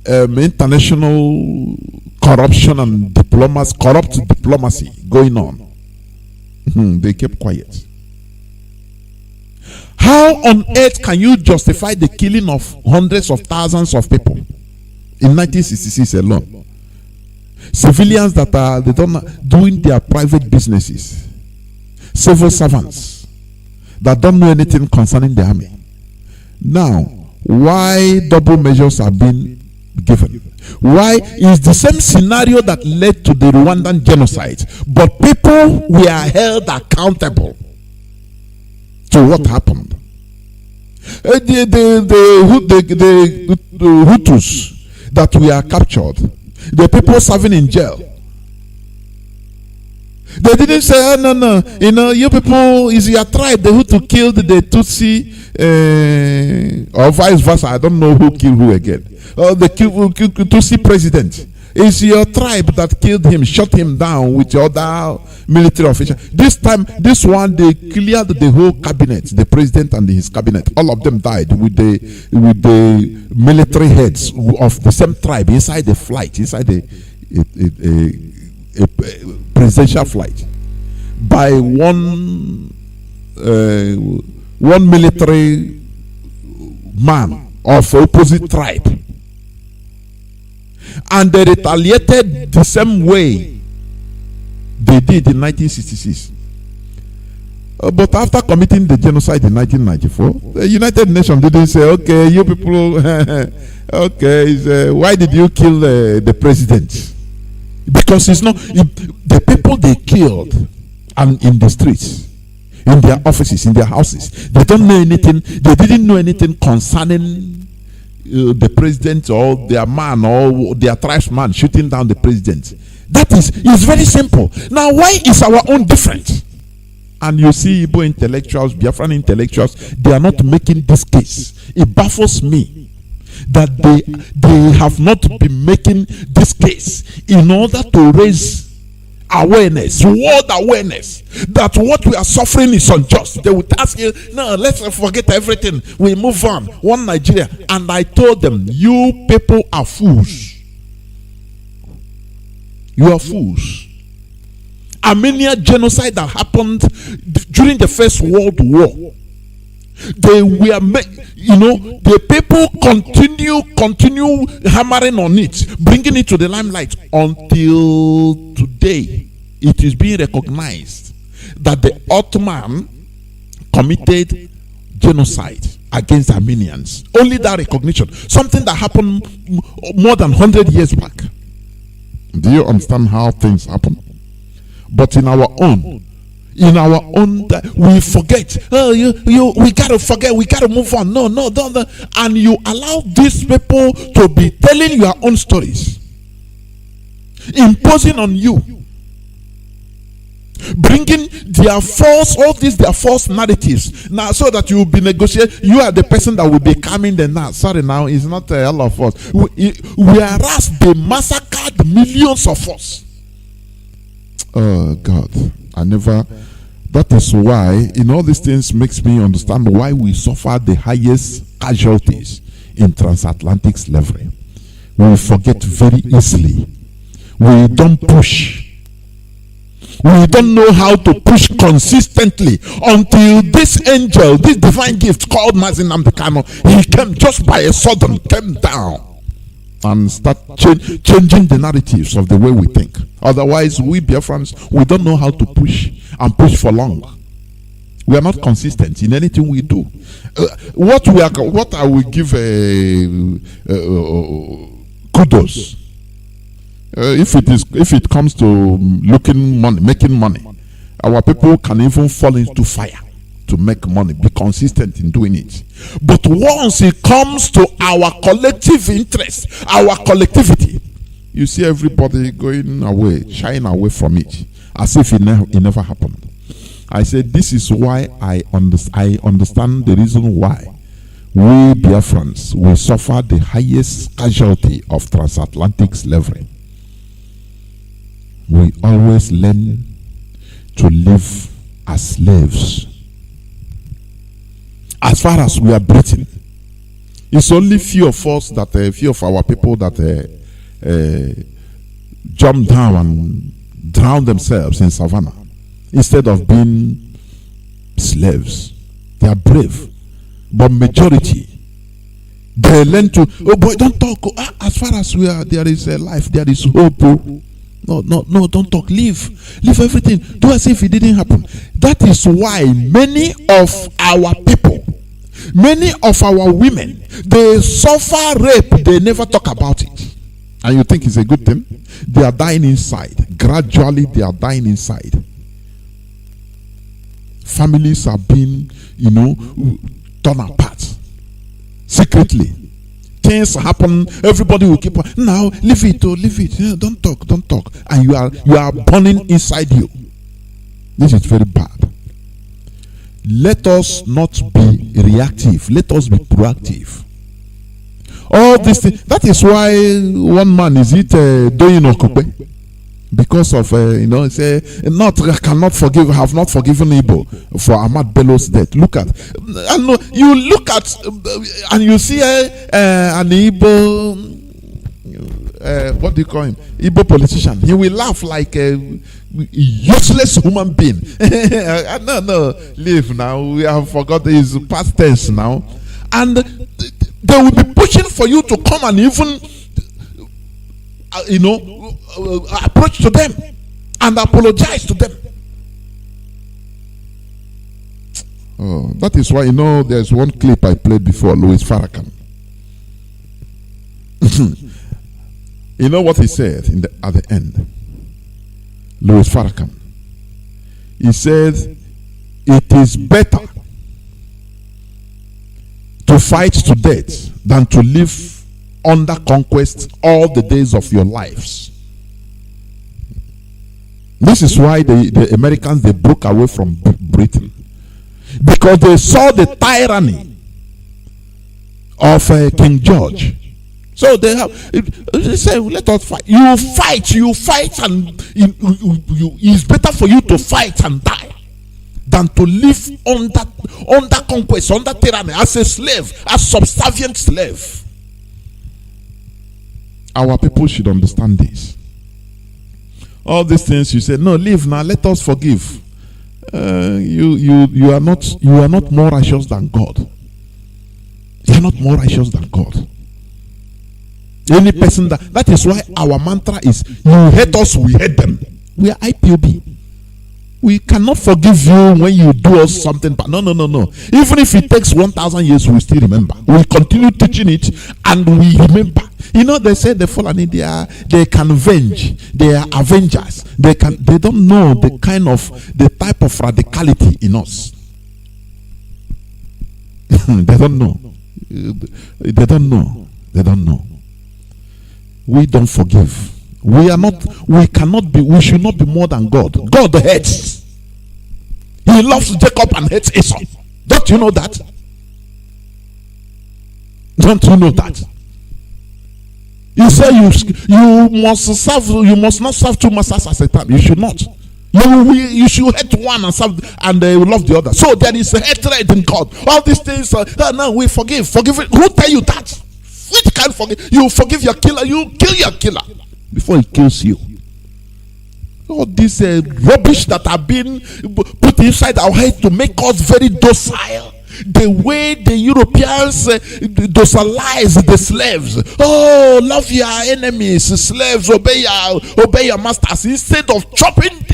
international corruption and corrupt diplomacy going on, they kept quiet. How on earth can you justify the killing of hundreds of thousands of people in 1966 alone? Civilians that are doing their private businesses, civil servants that don't know anything concerning the army. Now, why double measures have been given? Why is the same scenario that led to the Rwandan genocide, but people were held accountable to what happened? The Hutus that were captured, the people serving in jail, they didn't say, oh, no, you people, is your tribe, the Hutu killed the Tutsi, or vice versa. I don't know who killed who again. The Tutsi president. It's your tribe that killed him, shot him down with other military officials. This time, this one, they cleared the whole cabinet, the president and his cabinet. All of them died with the military heads of the same tribe inside the flight, inside a presidential flight, by one military man of opposite tribe. And they retaliated the same way they did in 1966. But after committing the genocide in 1994, the United Nations didn't say, okay, you people, okay, why did you kill the president? Because it's not the people they killed and in the streets, in their offices, in their houses. They don't know anything. They didn't know anything concerning the president or their man or their tribesman shooting down the president. That is very simple. Now, why is our own different? And you see Igbo intellectuals, Biafran intellectuals, they are not making this case. It baffles me that they have not been making this case in order to raise awareness, world awareness, that what we are suffering is unjust. They would ask you, no, let's forget everything, we move on, one Nigeria. And I told them, you people are fools. You are fools. Armenia genocide that happened during the First World War, they were, the people continue hammering on it, bringing it to the limelight until today. It is being recognized that the Ottoman committed genocide against Armenians. Only that recognition, something that happened more than 100 years back. Do you understand how things happen? But in our own, we forget. Oh, we gotta forget. We gotta move on. No, don't. And you allow these people to be telling your own stories, imposing on you bringing their false, all these their false narratives now, so that you will be negotiating. You are the person that will be calming them now. Sorry, now it's not all of us. Whereas they massacred millions of us. Oh God, I never. That is why in all these things makes me understand why we suffer the highest casualties in transatlantic slavery. We forget very easily. We don't push. We don't know how to push consistently until this angel, this divine gift called Mazi Johnathan, he came just by a sudden, came down and start changing the narratives of the way we think. Otherwise, we Biafrans, we don't know how to push and push for long. We are not consistent in anything we do. What I will give kudos. If it comes to making money, our people can even fall into fire to make money. Be consistent in doing it. But once it comes to our collective interest, our collectivity, you see everybody going away, shying away from it, as if it never happened. I said this is why I understand the reason why we Biafrans will suffer the highest casualty of transatlantic slavery. We always learn to live as slaves. As far as we are breathing, it's only few of us that few of our people that jump down and drown themselves in savannah instead of being slaves. They are brave, but majority they learn to. Oh boy, don't talk. As far as we are, there is a life. There is hope. No, don't talk. Leave everything. Do as if it didn't happen. That is why many of our people, many of our women, they suffer rape. They never talk about it. And you think it's a good thing? They are dying inside. Gradually, they are dying inside. Families are being, torn apart. Secretly. Things happen, everybody will keep on. Now, leave it. Yeah, don't talk. And you are burning inside you. This is very bad. Let us not be reactive. Let us be proactive. All these things. That is why one man is doing okupe. Because of say cannot forgive, have not forgiven Ibo for Ahmad Bello's death. Look at, you look at and you see an Ibo, what do you call him? Ibo politician. He will laugh like a useless human being. No, leave now. We have forgotten his past tense now, and they will be pushing for you to come and even approach to them and apologize to them. Oh, that is why there's one clip I played before, Louis Farrakhan. You know what he said at the end? Louis Farrakhan. He said, it is better to fight to death than to live under conquest all the days of your lives. This is why the Americans, they broke away from Britain, because they saw the tyranny of King George. So they say, let us fight. You fight, and it's better for you to fight and die than to live under conquest, under tyranny, as a slave, as subservient slave. Our people should understand this. All these things you say, no, leave now, let us forgive. You are not more righteous than God. You are not more righteous than God. Any person that is why our mantra is, you hate us, we hate them. We are IPOB. We cannot forgive you when you do us something, but no. Even if it takes 1,000 years, we still remember. We continue teaching it, and we remember. They say the Fulani, they can avenge. They are avengers. They don't know the type of radicality in us. They don't know. They don't know. We don't forgive. We cannot be, we should not be more than God. God hates. He loves Jacob and hates Esau. Don't you know that? Don't you know that? He said you must not serve two masters at a time. You should not. You should hate one and serve and love the other. So there is a hatred in God. All these things. No, we forgive. Forgive it. Who tell you that? Which can forgive? You forgive your killer. You kill your killer before he kills you. All this rubbish that have been put inside our head to make us very docile. The way the Europeans docilize the slaves. Oh, love your enemies, slaves, obey your masters, instead of chopping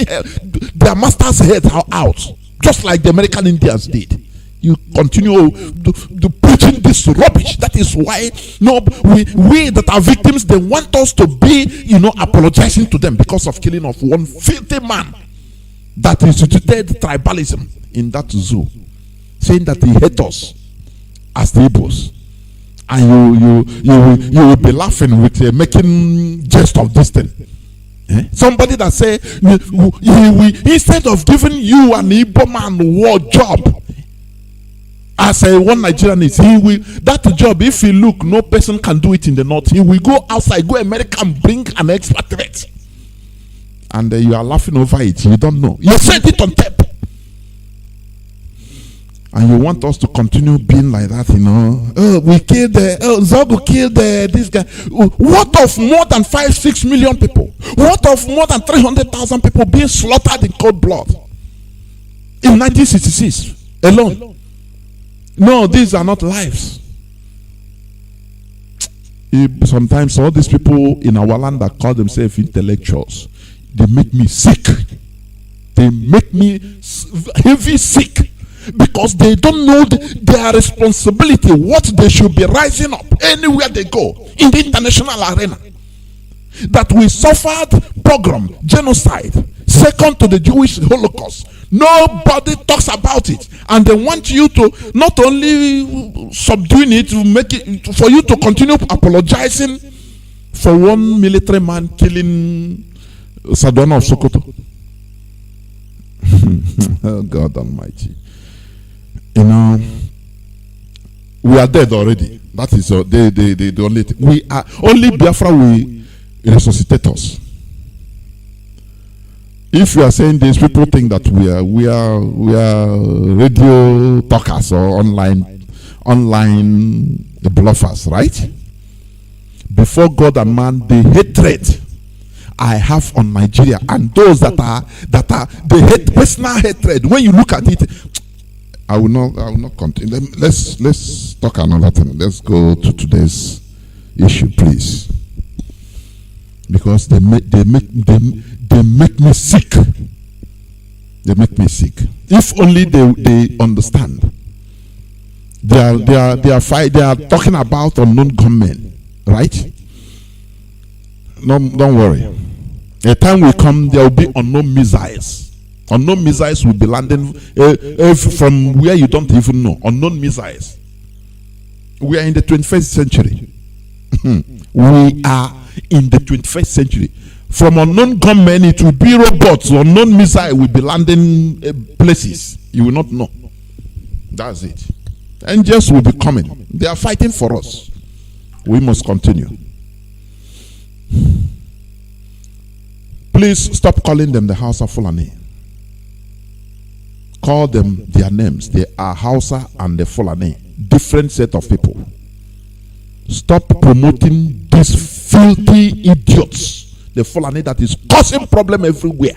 their masters' head out, just like the American Indians did. You continue preaching this rubbish. That is why we that are victims, they want us to be, apologizing to them because of killing of one filthy man that instituted tribalism in that zoo, saying that he hates us as the Igbos, and you will be laughing with making jest of this thing. Somebody that say instead of giving you an Igbo man war job, as one Nigerian is, he will that job. If you look, no person can do it in the north. He will go outside, go America, and bring an expatriate, and you are laughing over it. You don't know. You said it on tape. And you want us to continue being like that, Oh, we killed Zogu killed this guy. What of more than 5-6 million people? What of more than 300,000 people being slaughtered in cold blood in 1966 alone? No, these are not lives. Sometimes all these people in our land that call themselves intellectuals, they make me sick. They make me heavy sick. Because they don't know their responsibility, what they should be rising up anywhere they go in the international arena. That we suffered pogrom, genocide, second to the Jewish Holocaust. Nobody talks about it, and they want you to not only subdue it, to make it for you to continue apologizing for one military man killing Sadona of Sokoto. Oh God Almighty. We are dead already. That is the only thing. We are only Biafra will resuscitate us. If you are saying this, people think that we are radio talkers or online bluffers, right? Before God and man, the hatred I have on Nigeria and those that are the hate, personal hatred. When you look at it, I will not continue. Let's talk another thing. Let's go to today's issue, please. Because they make me sick. They make me sick. If only they understand. They are talking about unknown gunmen, right? No, don't worry. A time will come, there will be unknown missiles. Unknown missiles will be landing from where you don't even know. Unknown missiles. We are in the 21st century. We are in the 21st century. From unknown gunmen, it will be robots. Unknown missile will be landing places you will not know. That's it. Angels will be coming. They are fighting for us. We must continue. Please stop calling them the House of Fulani. Call them their names. They are Hausa and the Fulani. Different set of people. Stop promoting these filthy idiots. The Fulani that is causing problem everywhere.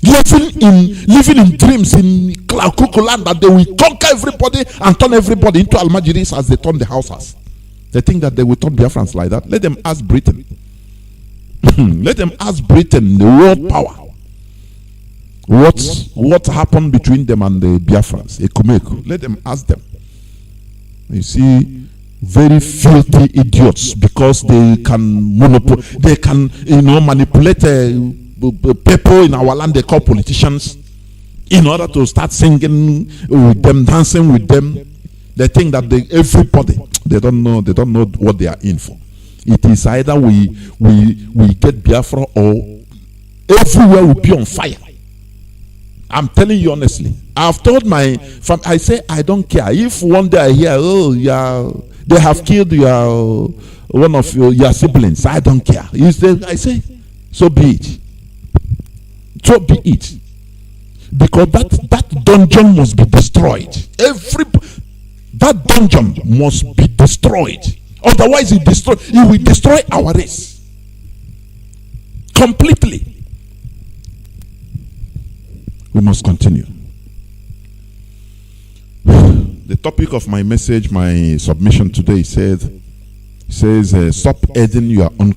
Living in dreams in Klakuku land that they will conquer everybody and turn everybody into Almajiris as they turn the houses. They think that they will turn Biafrans like that. Let them ask Britain. Let them ask Britain, the world power. What happened between them and the Biafrans? Ekumeko. Let them ask them. You see, very filthy idiots, because they can manipulate people in our land they call politicians in order to start singing with them, dancing with them. They think that everybody, they don't know what they are in for. It is either we get Biafra or everywhere will be on fire. I'm telling you honestly. I've told my family, I say I don't care. If one day I hear, oh yeah, they have killed one of your siblings, I don't care. I say, so be it. So be it. Because that dungeon must be destroyed. That dungeon must be destroyed. Otherwise it will destroy our race. Completely. We must continue. The topic of my message, my submission today says, stop adding your own